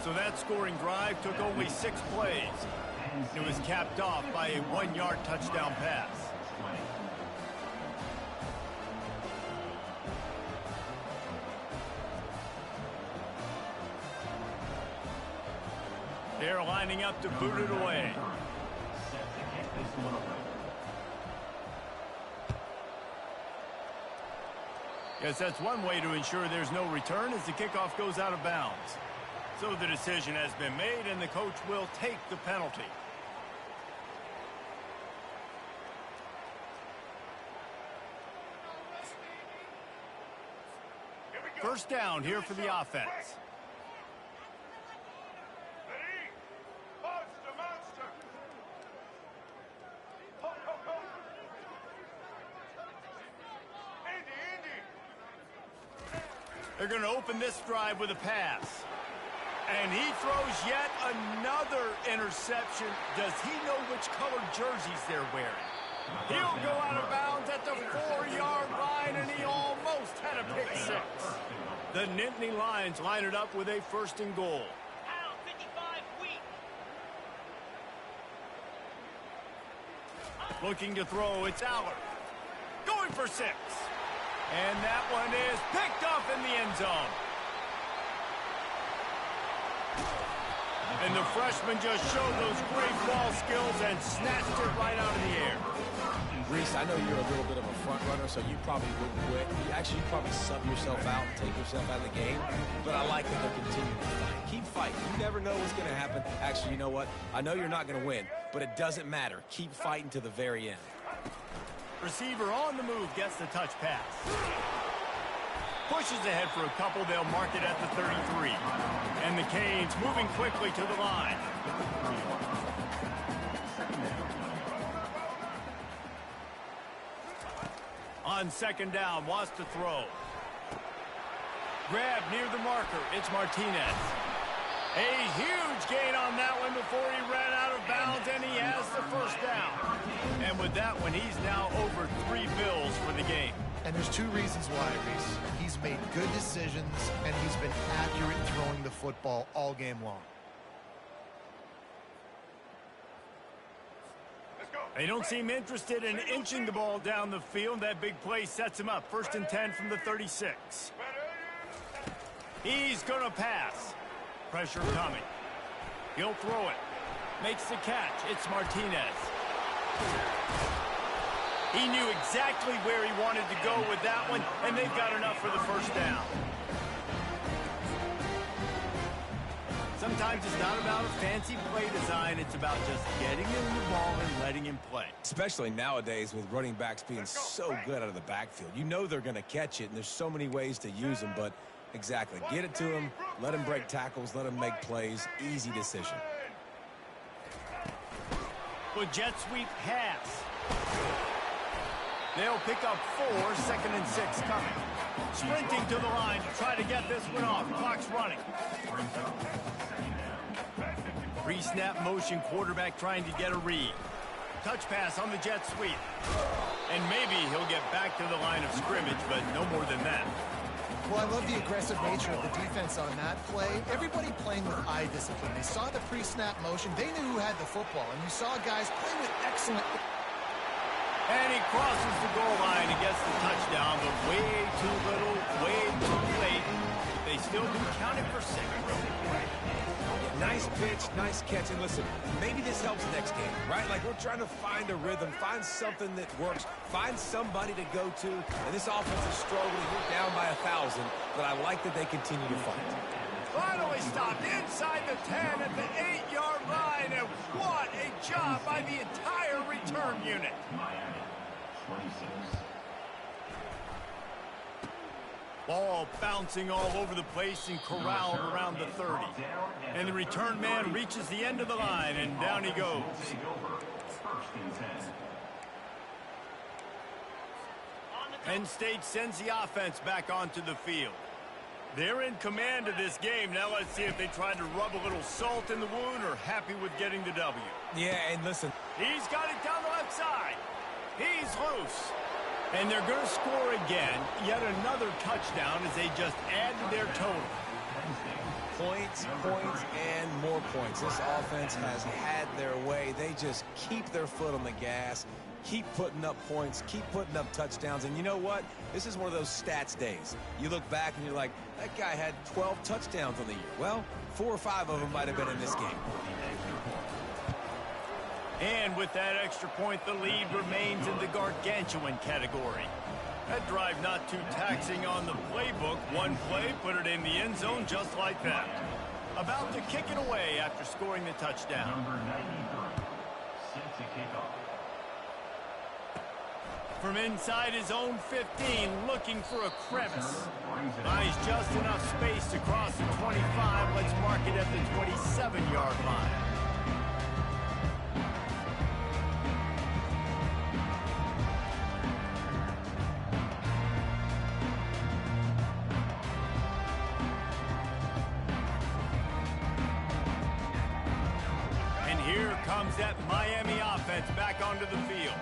So that scoring drive took only 6 plays. It was capped off by a 1-yard touchdown pass. They're lining up to boot it away. Yes, that's one way to ensure there's no return as the kickoff goes out of bounds. So the decision has been made, and the coach will take the penalty. First down here for the offense. They're going to open this drive with a pass. And he throws yet another interception. Does he know which colored jerseys they're wearing? He'll go out of bounds at the 4-yard line, and he almost had a pick six. The Nittany Lions line it up with a 1st and goal. Looking to throw, it's Aller. Going for 6. And that one is picked off in the end zone. And the freshman just showed those great ball skills and snatched it right out of the air. Reese, I know you're a little bit of a front runner, so you probably wouldn't quit. You'd probably sub yourself out and take yourself out of the game. But I like that they're continuing to fight. Keep fighting. You never know what's going to happen. Actually, you know what? I know you're not going to win, but it doesn't matter. Keep fighting to the very end. Receiver on the move gets the touch pass. Pushes ahead for a couple. They'll mark it at the 33. And the Canes moving quickly to the line. On 2nd down, wants to throw. Grab near the marker. It's Martinez. A huge gain on that one before he ran out of bounds, and he has the 1st down. And with that one, he's now over 3 bills for the game. And there's 2 reasons why, Reese. He's made good decisions, and he's been accurate throwing the football all game long. They don't seem interested in inching the ball down the field. That big play sets him up. 1st and 10 from the 36. He's going to pass. Pressure coming. He'll throw it. Makes the catch. It's Martinez. He knew exactly where he wanted to go with that one, and they've got enough for the 1st down. Sometimes it's not about a fancy play design. It's about just getting him the ball and letting him play. Especially nowadays with running backs being so good out of the backfield. You know they're going to catch it, and there's so many ways to use them, but exactly. Get it to him, let him break tackles, let him make plays. Easy decision. With jet sweep pass. They'll pick up 4, 2nd and 6 coming. Sprinting to the line to try to get this one off. Clock's running. Pre-snap motion, quarterback trying to get a read. Touch pass on the jet sweep. And maybe he'll get back to the line of scrimmage, but no more than that. Well, I love the aggressive nature of the defense on that play. Everybody playing with eye discipline. They saw the pre-snap motion. They knew who had the football, and you saw guys play with excellent... And he crosses the goal line and gets the touchdown, but way too little, way too late. They still do count it for 6. Nice pitch, nice catch. And listen, maybe this helps next game, right? Like we're trying to find a rhythm, find something that works, find somebody to go to. And this offense is struggling. We're down by 1,000, but I like that they continue to fight. Finally stopped inside the 10 at the 8-yard line, and what a job by the entire return unit. Miami, 26. Ball bouncing all over the place and corralled around the 30. And the return man reaches the end of the line, and down he goes. Penn State sends the offense back onto the field. They're in command of this game. Now let's see if they try to rub a little salt in the wound or happy with getting the W. Yeah, and listen. He's got it down the left side. He's loose. And they're going to score again. Yet another touchdown as they just add to their total. Points, points, and more points. This offense has had their way. They just keep their foot on the gas, keep putting up points, keep putting up touchdowns. And you know what? This is one of those stats days. You look back and you're like, that guy had 12 touchdowns on the year. Well, 4 or 5 of them might have been in this game. And with that extra point, the lead remains in the gargantuan category. That drive not too taxing on the playbook. One play, put it in the end zone just like that. About to kick it away after scoring the touchdown. Number 93, set to kick off. From inside his own 15, looking for a crevice. Finds just enough space to cross the 25. Let's mark it at the 27-yard line. Here comes that Miami offense back onto the field.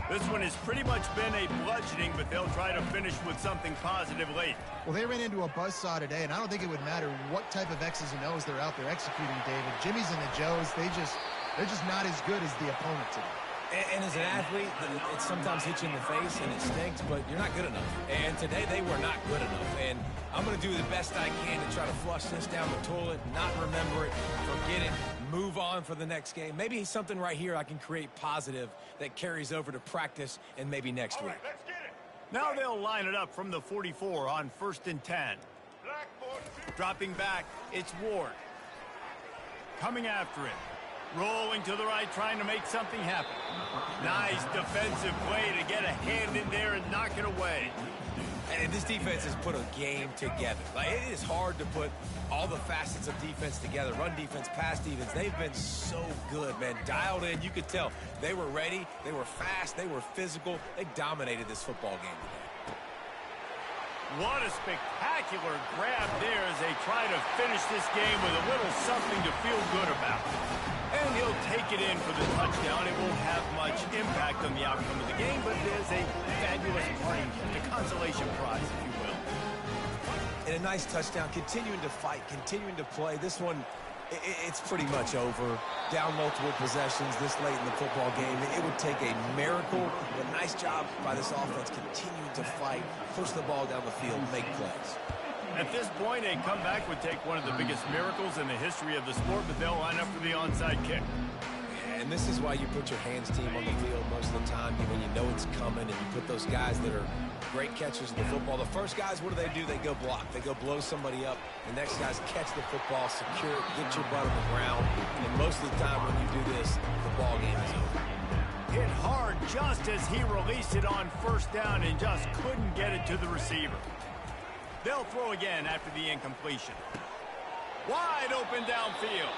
This one has pretty much been a bludgeoning, but they'll try to finish with something positive late. Well, they ran into a buzzsaw today, and I don't think it would matter what type of X's and O's they're out there executing, David. Jimmy's and the Joes, they're just not as good as the opponent today. And as an athlete, it sometimes hits you in the face and it stinks, but you're not good enough. And today they were not good enough. And I'm going to do the best I can to try to flush this down the toilet, not remember it, forget it, move on for the next game. Maybe something right here I can create positive that carries over to practice and maybe next week. Let's get it. Now they'll line it up from the 44 on 1st and 10. Dropping back, it's Ward. Coming after it. Rolling to the right, trying to make something happen. Nice defensive play to get a hand in there and knock it away. And this defense has put a game together. Like, it is hard to put all the facets of defense together. Run defense, pass defense. They've been so good, man. Dialed in. You could tell they were ready. They were fast. They were physical. They dominated this football game today. What a spectacular grab there as they try to finish this game with a little something to feel good about. And he'll take it in for the touchdown. It won't have much impact on the outcome of the game, but it is a fabulous parting gift, a consolation prize, if you will. And a nice touchdown, continuing to fight, continuing to play. This one, it's pretty much over. Down multiple possessions this late in the football game. It would take a miracle, but nice job by this offense continuing to fight, push the ball down the field, make plays. At this point, a comeback would take one of the biggest miracles in the history of the sport, but they'll line up for the onside kick. And this is why you put your hands team on the field most of the time when you know it's coming, and you put those guys that are great catchers of the football. The first guys, what do? They go block. They go blow somebody up. The next guys catch the football, secure it, get your butt on the ground. And most of the time when you do this, the ball game is over. Hit hard just as he released it on 1st down and just couldn't get it to the receiver. They'll throw again after the incompletion. Wide open downfield.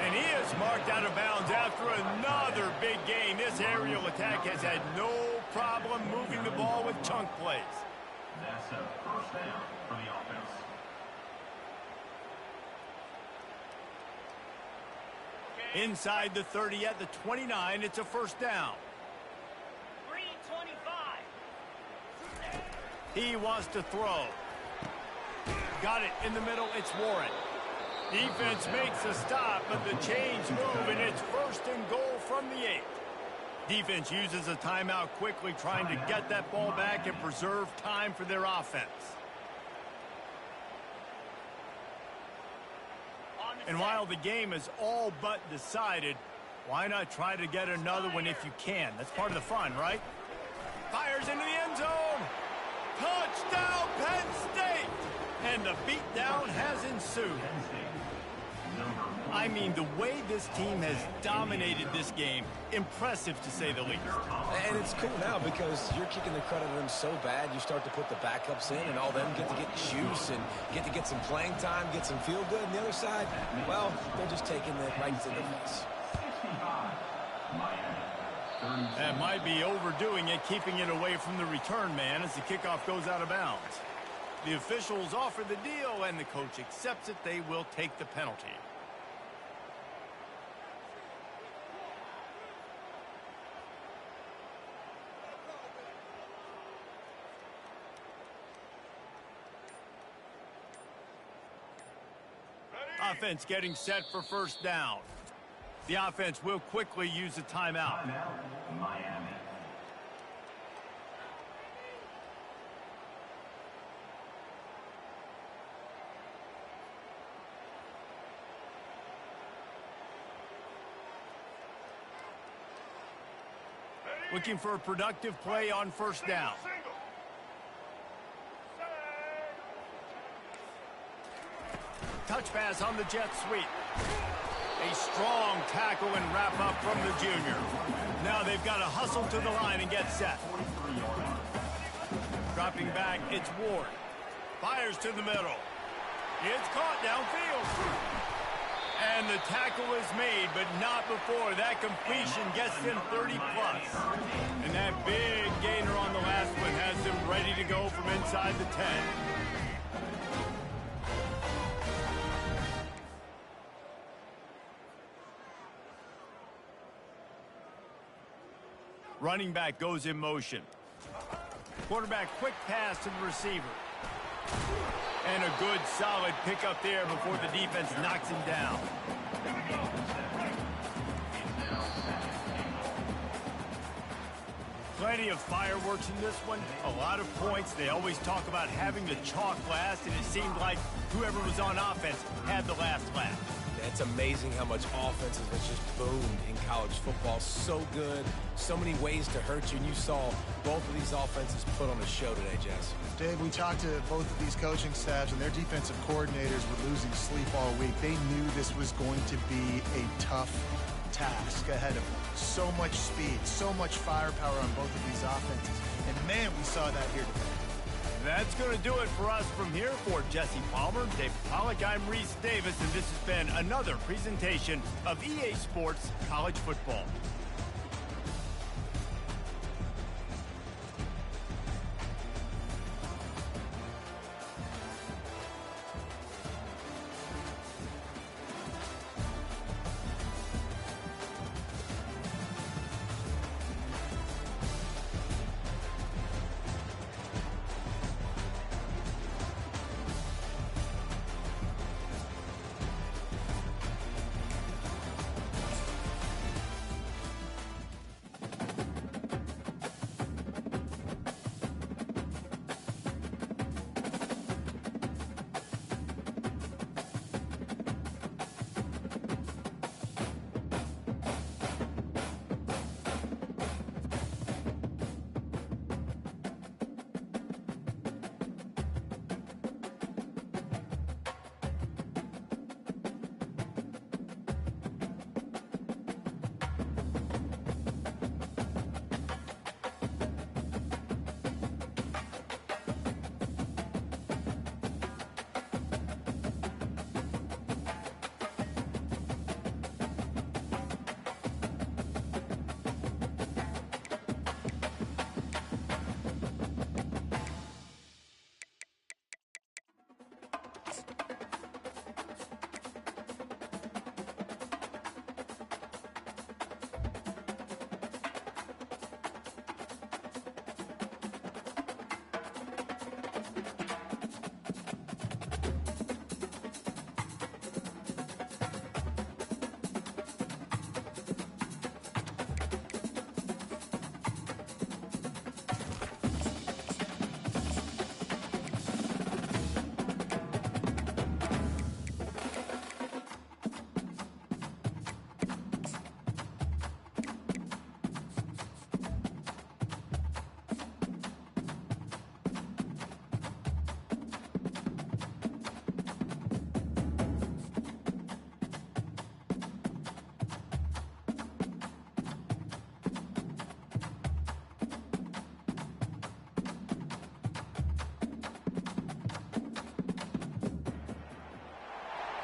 And he is marked out of bounds after another big gain. This aerial attack has had no problem moving the ball with chunk plays. That's a 1st down for the offense. Inside the 30 at the 29, it's a 1st down. 3:25. He wants to throw. Got it in the middle, it's Warren. Defense makes a stop, but the chains move, and it's 1st and goal from the 8. Defense uses a timeout quickly, trying to get that ball back and preserve time for their offense. And while the game is all but decided, why not try to get another one if you can? That's part of the fun, right? Fires into the end zone. Touchdown, Penn State! And the beatdown has ensued. I mean, the way this team has dominated this game, impressive to say the least. And it's cool now because you're kicking the credit to them so bad, you start to put the backups in, and all them get to get juice and get to get some playing time, get some feel good. And the other side, well, they're just taking it right to the face. 65, Miami. That might be overdoing it, keeping it away from the return man as the kickoff goes out of bounds. The officials offer the deal, and the coach accepts it. They will take the penalty. offense getting set for first down. The offense will quickly use a timeout. Timeout, Miami. Looking for a productive play on first down. Touch pass on the jet sweep. A strong tackle and wrap up from the junior. Now they've got to hustle to the line and get set. Dropping back, it's Ward. Fires to the middle. It's caught downfield. And the tackle is made, but not before that completion gets them 30+. And that big gainer on the last one has them ready to go from inside the 10. Running back goes in motion. Quarterback quick pass to the receiver. And a good solid pickup there before the defense knocks him down. Plenty of fireworks in this one. A lot of points. They always talk about having the chalk last, and it seemed like whoever was on offense had the last laugh. It's amazing how much offenses have just boomed in college football. So good, so many ways to hurt you, and you saw both of these offenses put on a show today, Jess. Dave, we talked to both of these coaching staffs, and their defensive coordinators were losing sleep all week. They knew this was going to be a tough task ahead of them. So much speed, so much firepower on both of these offenses. And, man, we saw that here today. That's going to do it for us from here. For Jesse Palmer, Dave Pollack, I'm Reese Davis, and this has been another presentation of EA Sports College Football.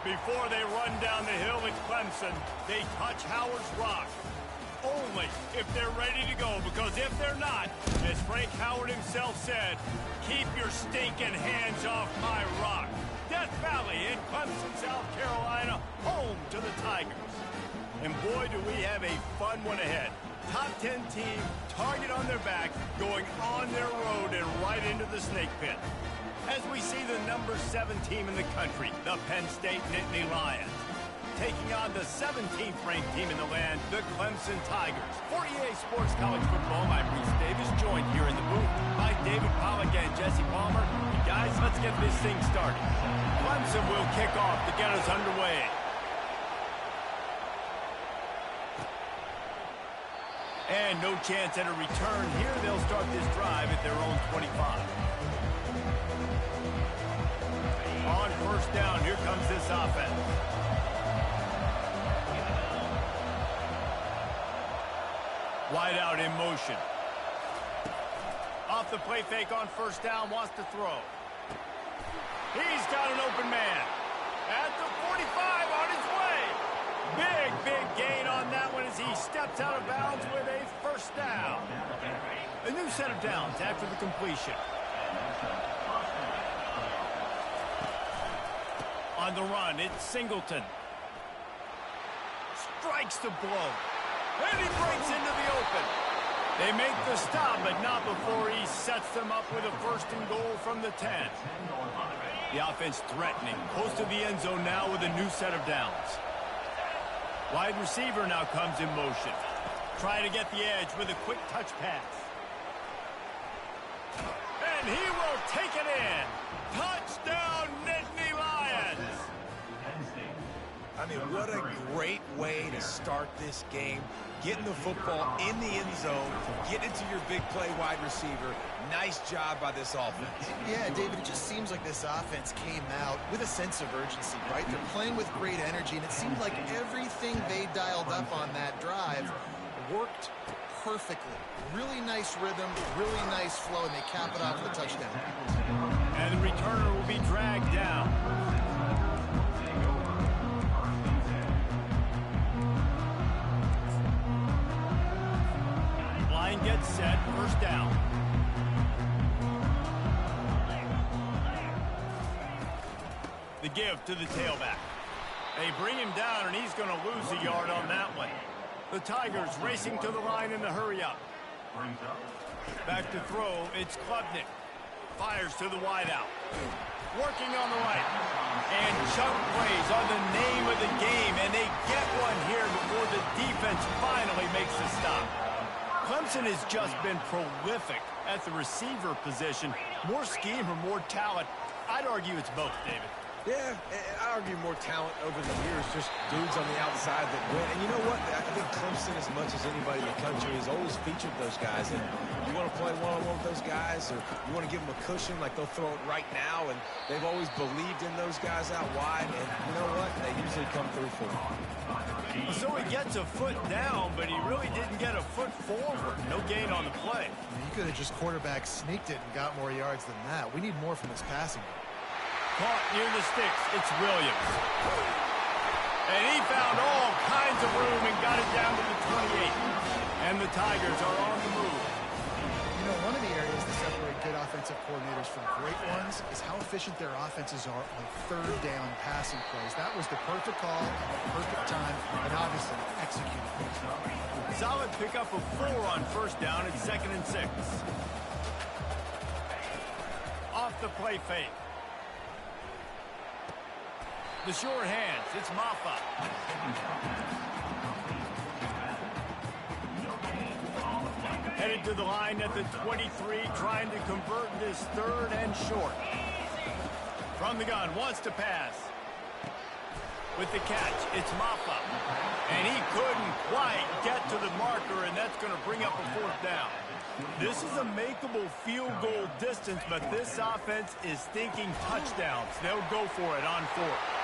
Before they run down the hill at Clemson, they touch Howard's rock. Only if they're ready to go, because if they're not, as Frank Howard himself said, keep your stinking hands off my rock. Death Valley in Clemson, South Carolina, home to the Tigers. And boy, do we have a fun one ahead. Top 10 team, target on their back, going on their road and right into the snake pit. As we see the number 7 team in the country, the Penn State Nittany Lions, taking on the 17th ranked team in the land, the Clemson Tigers. For EA Sports College Football, I'm Reese Davis, joined here in the booth by David Pollack and Jesse Palmer. And guys, let's get this thing started. Clemson will kick off to get us underway. And no chance at a return here. They'll start this drive at their own 25. On first down, here comes this offense. Wide out in motion. Off the play fake on first down, wants to throw. He's got an open man. At the 45, on his way. Big gain on that one as he steps out of bounds with a first down. A new set of downs after the completion. On the run, it's Singleton. Strikes the blow. And he breaks into the open. They make the stop, but not before he sets them up with a first and goal from the 10. The offense threatening, close to the end zone now with a new set of downs. Wide receiver now comes in motion. Trying to get the edge with a quick touch pass. And he will take it in. Touchdown, Nittany Lions! I mean, what a great way to start this game. Getting the football in the end zone, get it to your big play wide receiver. Nice job by this offense. Yeah, David, it just seems like this offense came out with a sense of urgency, right? They're playing with great energy, and it seemed like everything they dialed up on that drive worked perfectly. Really nice rhythm, really nice flow, and they cap it off with a touchdown. And the returner will be dragged down. Line gets set, first down. The give to the tailback. They bring him down, and he's going to lose a yard on that one. The Tigers racing to the line in the hurry-up. Back to throw, it's Klubnik. Fires to the wideout. Working on the right. And chunk plays are the name of the game, and they get one here before the defense finally makes the stop. Clemson has just been prolific at the receiver position. More scheme or more talent? I'd argue it's both, David. Yeah, I argue more talent over the years, just dudes on the outside that win. And you know what? I think Clemson, as much as anybody in the country, has always featured those guys. And you want to play one-on-one with those guys, or you want to give them a cushion, like they'll throw it right now. And they've always believed in those guys out wide. And you know what? They usually come through for them. So he gets a foot down, but he really didn't get a foot forward. No gain on the play. You could have just quarterback sneaked it and got more yards than that. We need more from this passing game. Caught near the sticks, it's Williams. And he found all kinds of room and got it down to the 28. And the Tigers are on the move. You know, one of the areas that separate good offensive coordinators from great ones is how efficient their offenses are on third down passing plays. That was the perfect call at the perfect time, and obviously executed. Solid pickup of 4 on first down at 2nd and 6. Off the play fake. The short hands, it's Maffa. Headed to the line at the 23, trying to convert this 3rd and short. From the gun, wants to pass. With the catch, it's Maffa. And he couldn't quite get to the marker, and that's going to bring up a 4th down. This is a makeable field goal distance, but this offense is thinking touchdowns. They'll go for it on 4th.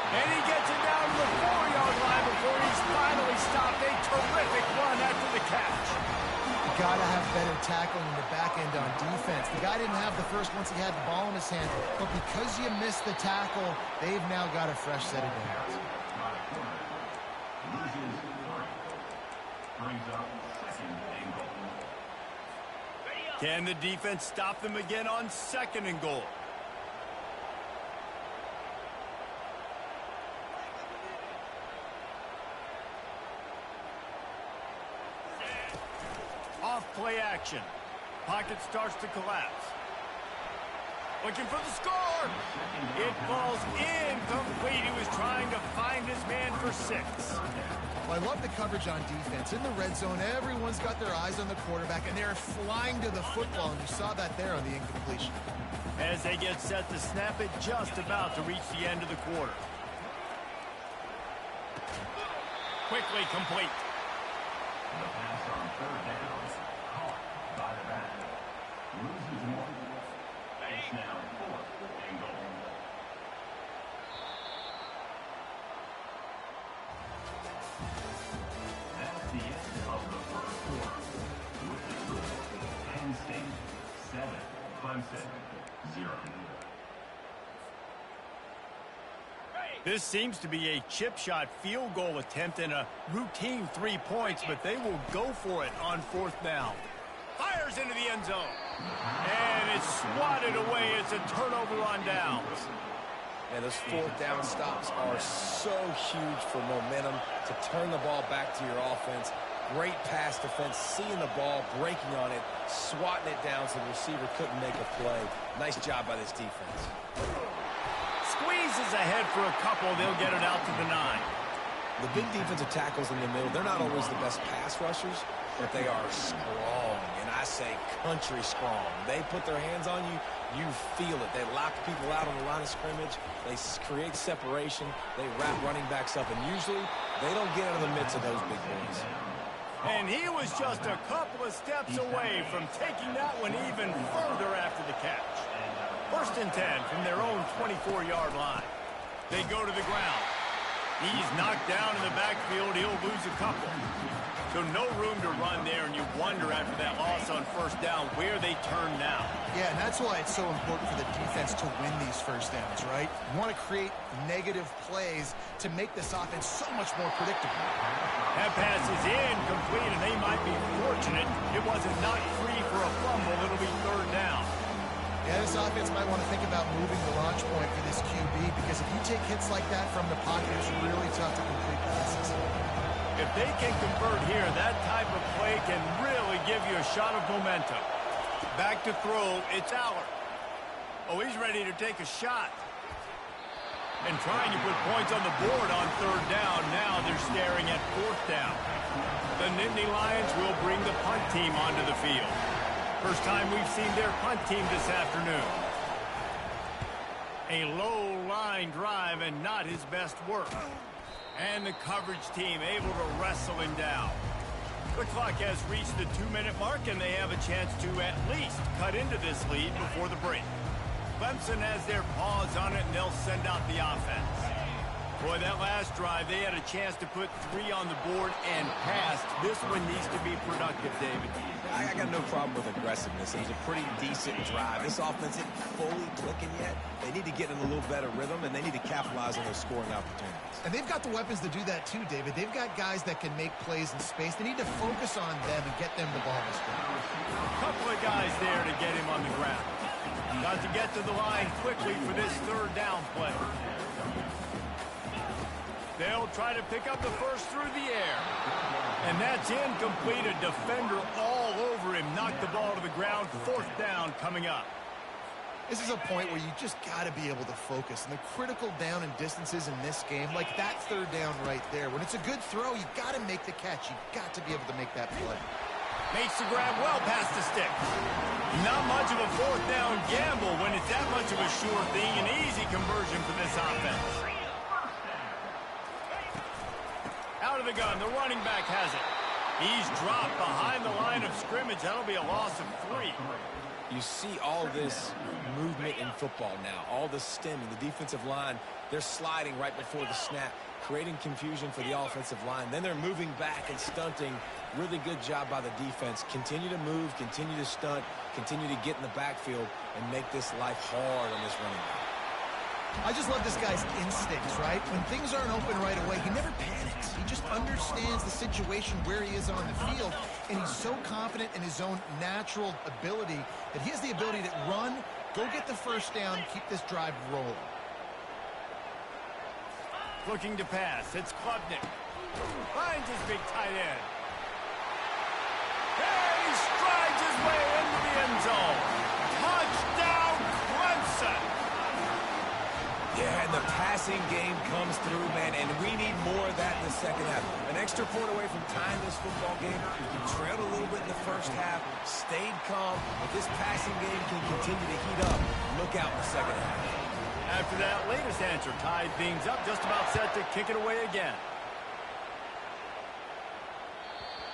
And he gets it down to the 4-yard line before he's finally stopped. A terrific run after the catch. You gotta have better tackling in the back end on defense. The guy didn't have the first once he had the ball in his hand, but because you missed the tackle, they've now got a fresh set of downs. Can the defense stop them again on 2nd and goal? play action. Pocket starts to collapse. Looking for the score. It falls incomplete. He was trying to find his man for 6. Well, I love the coverage on defense. In the red zone, everyone's got their eyes on the quarterback, and they're flying to the football, and you saw that there on the incompletion. As they get set to snap it, just about to reach the end of the quarter. Quickly complete. The pass on 3rd down. Caught by the back. Loses 1. It's now 4th and goal. That's the end of the first quarter. With the score, Penn State 7, Clemson 0. This seems to be a chip shot field goal attempt and a routine 3 points, but they will go for it on 4th down. Fires into the end zone. And it's swatted away. It's a turnover on downs. And those 4th down stops are so huge for momentum to turn the ball back to your offense. Great pass defense, seeing the ball, breaking on it, swatting it down so the receiver couldn't make a play. Nice job by this defense. Squeezes ahead for a couple. They'll get it out to the 9. The big defensive tackles in the middle, they're not always the best pass rushers, but they are strong, and I say country strong. They put their hands on you, you feel it. They lock people out on the line of scrimmage. They create separation. They wrap running backs up, and usually they don't get out of the midst of those big boys. And he was just a couple of steps away from taking that one even further after the catch. 1st and 10 from their own 24-yard line. They go to the ground. He's knocked down in the backfield. He'll lose a couple. So no room to run there, and you wonder after that loss on 1st down where they turn now. Yeah, and that's why it's so important for the defense to win these 1st downs, right? You want to create negative plays to make this offense so much more predictable. That pass is incomplete, and they might be fortunate it wasn't knocked free for a fumble. It'll be 3rd down. Yeah, this offense might want to think about moving the launch point for this QB, because if you take hits like that from the pocket, it's really tough to complete passes. If they can convert here, that type of play can really give you a shot of momentum. Back to throw, it's Aller. Oh, he's ready to take a shot. And trying to put points on the board on 3rd down. Now they're staring at 4th down. The Nittany Lions will bring the punt team onto the field. First time we've seen their punt team this afternoon. A low line drive and not his best work. And the coverage team able to wrestle him down. The clock has reached the 2-minute mark, and they have a chance to at least cut into this lead before the break. Clemson has their paws on it, and they'll send out the offense. Boy, that last drive, they had a chance to put 3 on the board and passed. This one needs to be productive, David. I got no problem with aggressiveness. It was a pretty decent drive. This offense isn't fully clicking yet. They need to get in a little better rhythm, and they need to capitalize on those scoring opportunities. And they've got the weapons to do that too, David. They've got guys that can make plays in space. They need to focus on them and get them the ball this way. A couple of guys there to get him on the ground. Got to get to the line quickly for this 3rd down play. They'll try to pick up the first through the air. And that's incomplete. A defender all over him. Knocked the ball to the ground. 4th down coming up. This is a point where you just got to be able to focus. And the critical down and distances in this game, like that 3rd down right there, when it's a good throw, you got to make the catch. You got to be able to make that play. Makes the grab well past the stick. Not much of a 4th down gamble when it's that much of a sure thing. An easy conversion for this offense. Out of the gun, the running back has it. He's dropped behind the line of scrimmage. That'll be a loss of 3. You see all this movement in football now, all the stemming, the defensive line, they're sliding right before the snap, creating confusion for the offensive line. Then they're moving back and stunting. Really good job by the defense. Continue to move, continue to stunt, continue to get in the backfield and make this life hard on this running back. I just love this guy's instincts, right? When things aren't open right away, he never panics. He just understands the situation where he is on the field, and he's so confident in his own natural ability that he has the ability to run, go get the 1st down, keep this drive rolling. Looking to pass. It's Klubnik. Finds his big tight end. And he strikes! passing game comes through, man, and we need more of that in the second half. An extra point away from tying this football game. You trailed a little bit in the first half, stayed calm. If this passing game can continue to heat up, look out in the second half. After that latest answer, tied things up, just about set to kick it away again.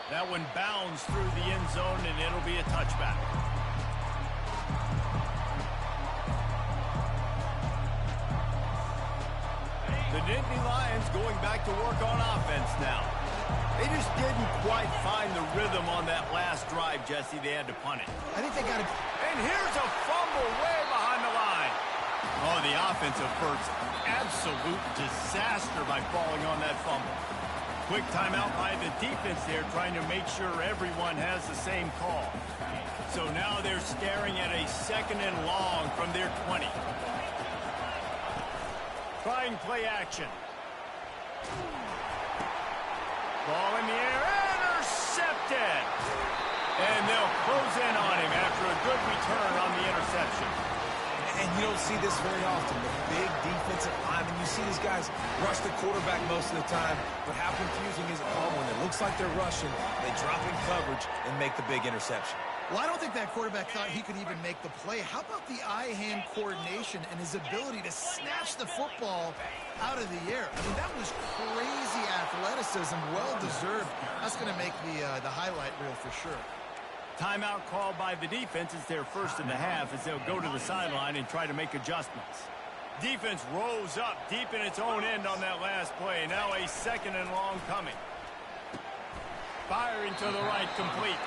That one bounds through the end zone, and it'll be a touchback. The Nittany Lions going back to work on offense now. They just didn't quite find the rhythm on that last drive, Jesse. They had to punt it. I think they got to... And here's a fumble way behind the line. Oh, the offensive first. Absolute disaster by falling on that fumble. Quick timeout by the defense there, trying to make sure everyone has the same call. So now they're staring at a 2nd and long from their 20. Trying play action. Ball in the air, intercepted. And they'll close in on him after a good return on the interception. And you don't see this very often. The big defensive linemen, you see these guys rush the quarterback most of the time, but how confusing is it when it looks like they're rushing, they drop in coverage and make the big interception? Well, I don't think that quarterback thought he could even make the play. How about the eye-hand coordination and his ability to snatch the football out of the air? I mean, that was crazy athleticism, well-deserved. That's going to make the highlight reel for sure. Timeout called by the defense. It's their first in the half as they'll go to the sideline and try to make adjustments. Defense rolls up deep in its own end on that last play. Now a 2nd and long coming. Firing to the right, complete.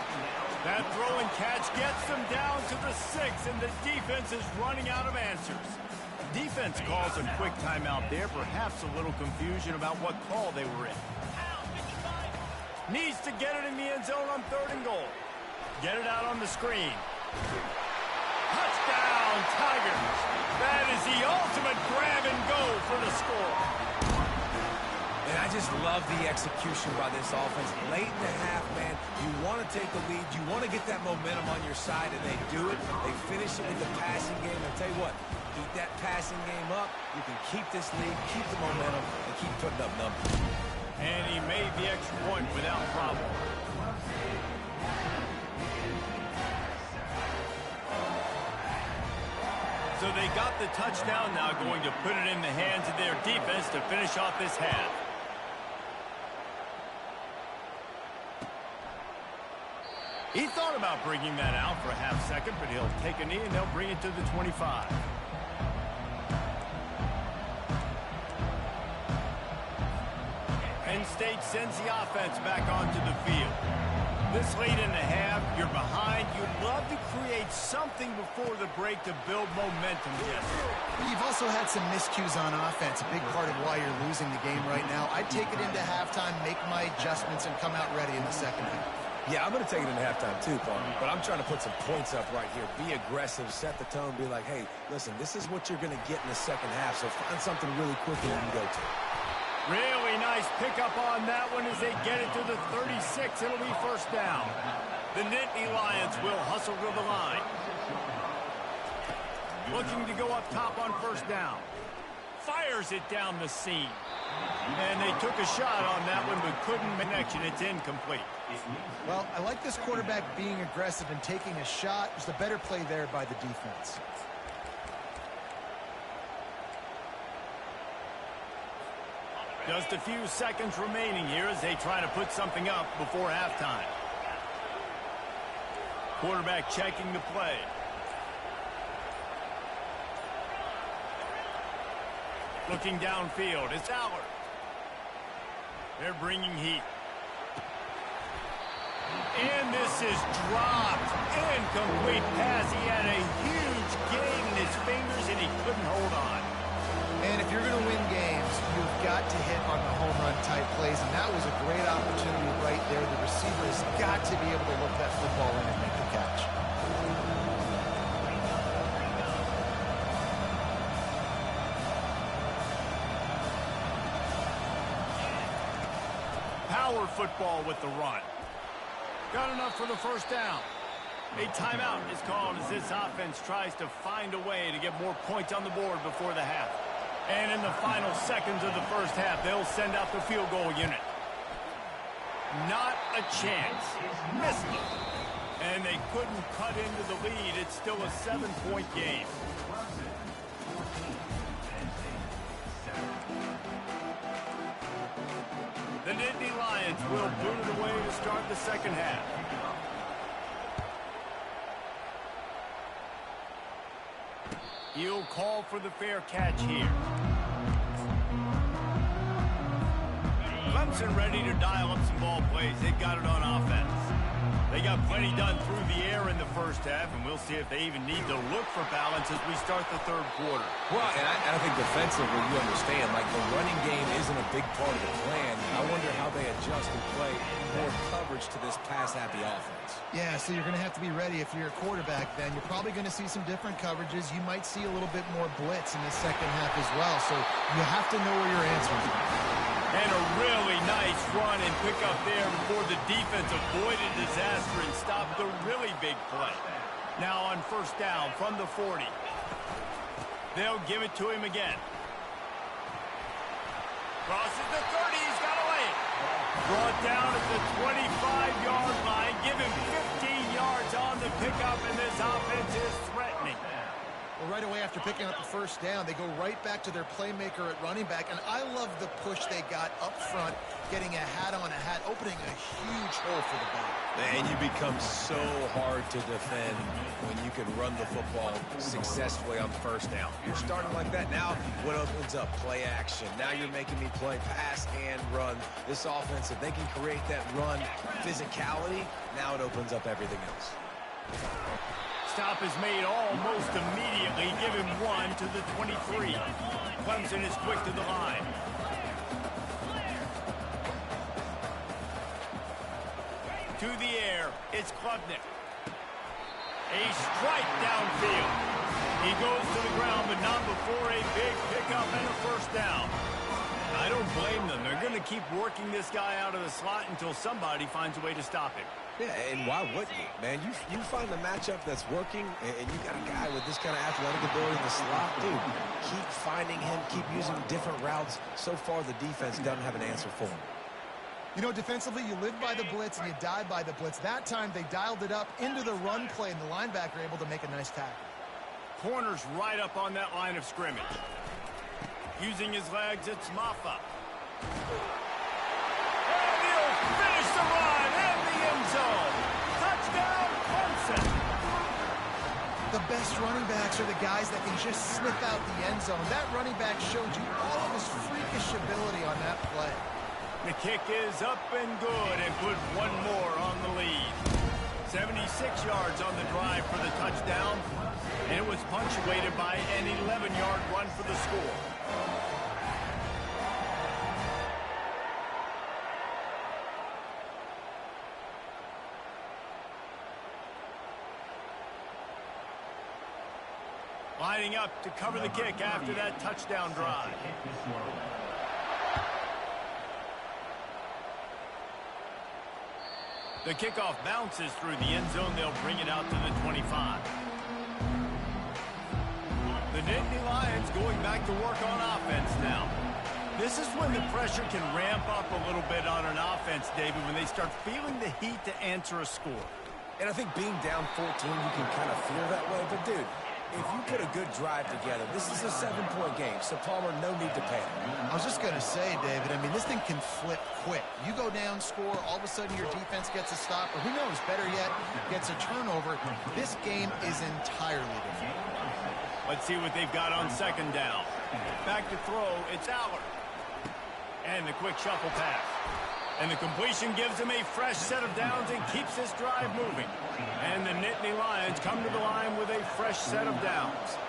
That throw and catch gets them down to the 6, and the defense is running out of answers. Defense calls a quick timeout there, perhaps a little confusion about what call they were in. Needs to get it in the end zone on 3rd and goal. Get it out on the screen. Touchdown, Tigers. That is the ultimate grab and go for the score. And I just love the execution by this offense. Late in the half, man, you want to take the lead. You want to get that momentum on your side, and they do it. They finish it with the passing game. I'll tell you what, keep that passing game up. You can keep this lead, keep the momentum, and keep putting up numbers. And he made the extra point without problem. So they got the touchdown, now going to put it in the hands of their defense to finish off this half. He thought about bringing that out for a half second, but he'll take a knee and they'll bring it to the 25. Penn State sends the offense back onto the field. This late in the half, you're behind. You'd love to create something before the break to build momentum, Jesse. You've also had some miscues on offense, a big part of why you're losing the game right now. I'd take it into halftime, make my adjustments, and come out ready in the second half. Yeah, I'm going to take it into halftime too, Paul. But I'm trying to put some points up right here. Be aggressive, set the tone, be like, hey, listen, this is what you're going to get in the second half, so find something really quick that you can go to. Really nice pickup on that one as they get it to the 36. It'll be first down. The Nittany Lions will hustle to the line. Looking to go up top on first down. Fires it down the seam. And they took a shot on that one but couldn't connection. It's incomplete. Well, I like this quarterback being aggressive and taking a shot. There's a better play there by the defense. Just a few seconds remaining here as they try to put something up before halftime. Quarterback checking the play. Looking downfield, it's Howard. They're bringing heat. And this is dropped. Incomplete pass. He had a huge gain in his fingers and he couldn't hold on. And if you're going to win games, you've got to hit on the home run type plays, and that was a great opportunity right there. The receiver has got to be able to look that football in and make the catch. Power football with the run. Got enough for the first down. A timeout is called as this offense tries to find a way to get more points on the board before the half. And in the final seconds of the first half, they'll send out the field goal unit. Not a chance. Missed it. And they couldn't cut into the lead. It's still a 7-point game. The Nittany Lions will boot it away to start the second half. He'll call for the fair catch here. Clemson ready to dial up some ball plays. They've got it on offense. They got plenty done through the air in the first half, and we'll see if they even need to look for balance as we start the third quarter. Well, and I think defensively, you understand, like the running game isn't a big part of the plan. I wonder how they adjust and play more coverage to this pass-happy offense. Yeah, so you're going to have to be ready if you're a quarterback then. You're probably going to see some different coverages. You might see a little bit more blitz in the second half as well, so you have to know where your answers are. And a really nice run and pick up there before the defense avoided disaster and stopped the really big play. Now on first down from the 40. They'll give it to him again. Crosses the 30. He's got away. Brought down at the 25-yard line. Give him 15 yards on the pickup, and this offense is threatening. Well, right away after picking up the first down, they go right back to their playmaker at running back. And I love the push they got up front, getting a hat on a hat, opening a huge hole for the ball. And you become so hard to defend when you can run the football successfully on first down. You're starting like that. Now what opens up? Play action. Now you're making me play pass and run. This offense, if they can create that run physicality, now it opens up everything else. Stop is made almost immediately. Give him one to the 23. Clemson is quick to the line. To the air, it's Klubnik. A strike downfield. He goes to the ground, but not before a big pickup and a first down. I don't blame them. They're going to keep working this guy out of the slot until somebody finds a way to stop him. Yeah, and why wouldn't you, man? You find a matchup that's working, and you got a guy with this kind of athletic ability in the slot, dude. Keep finding him, keep using different routes. So far, the defense doesn't have an answer for him. You know, defensively, you live by the blitz and you die by the blitz. That time, they dialed it up into the run play, and the linebacker able to make a nice tackle. Corner's right up on that line of scrimmage. Using his legs, it's Maffa. And he'll finish the run in the end zone. Touchdown, Clemson. The best running backs are the guys that can just sniff out the end zone. That running back showed you all of his freakish ability on that play. The kick is up and good, and put one more on the lead. 76 yards on the drive for the touchdown, and it was punctuated by an 11-yard run for the score. Lining up to cover the kick after that touchdown drive. The kickoff bounces through the end zone. They'll bring it out to the 25. The Nittany Lions going back to work on offense now. This is when the pressure can ramp up a little bit on an offense, David, when they start feeling the heat to answer a score. And I think being down 14, you can kind of feel that way. But, dude, if you put a good drive together, this is a 7-point game, so Palmer, no need to panic. I was just going to say, David, I mean, this thing can flip quick. You go down, score, all of a sudden your defense gets a stop, or who knows, better yet, gets a turnover. This game is entirely different. Let's see what they've got on second down. Back to throw, it's Aller. And the quick shuffle pass. And the completion gives him a fresh set of downs and keeps this drive moving. And the Nittany Lions come to the line with a fresh set of downs.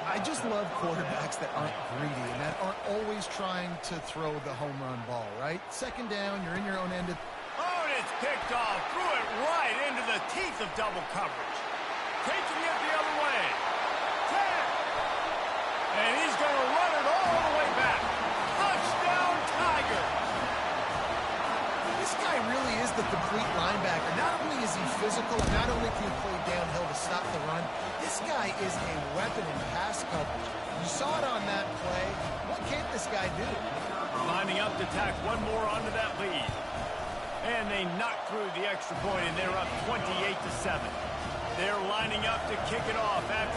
I just love quarterbacks that aren't greedy and that aren't always trying to throw the home run ball, right? Second down, you're in your own end. Oh, and it's picked off. Threw it right into the teeth of double coverage. Taking it the other way. 10. And he's going to run it all the way back. Touchdown, Tiger. This guy really is the complete linebacker. Not only is he physical, and not only can he play downhill to stop the run, this guy is a weapon in pass coverage. You saw it on that play. can't this guy do? Lining up to tack one more onto that lead. And they knock through the extra point, and they're up 28-7. They're lining up to kick it off after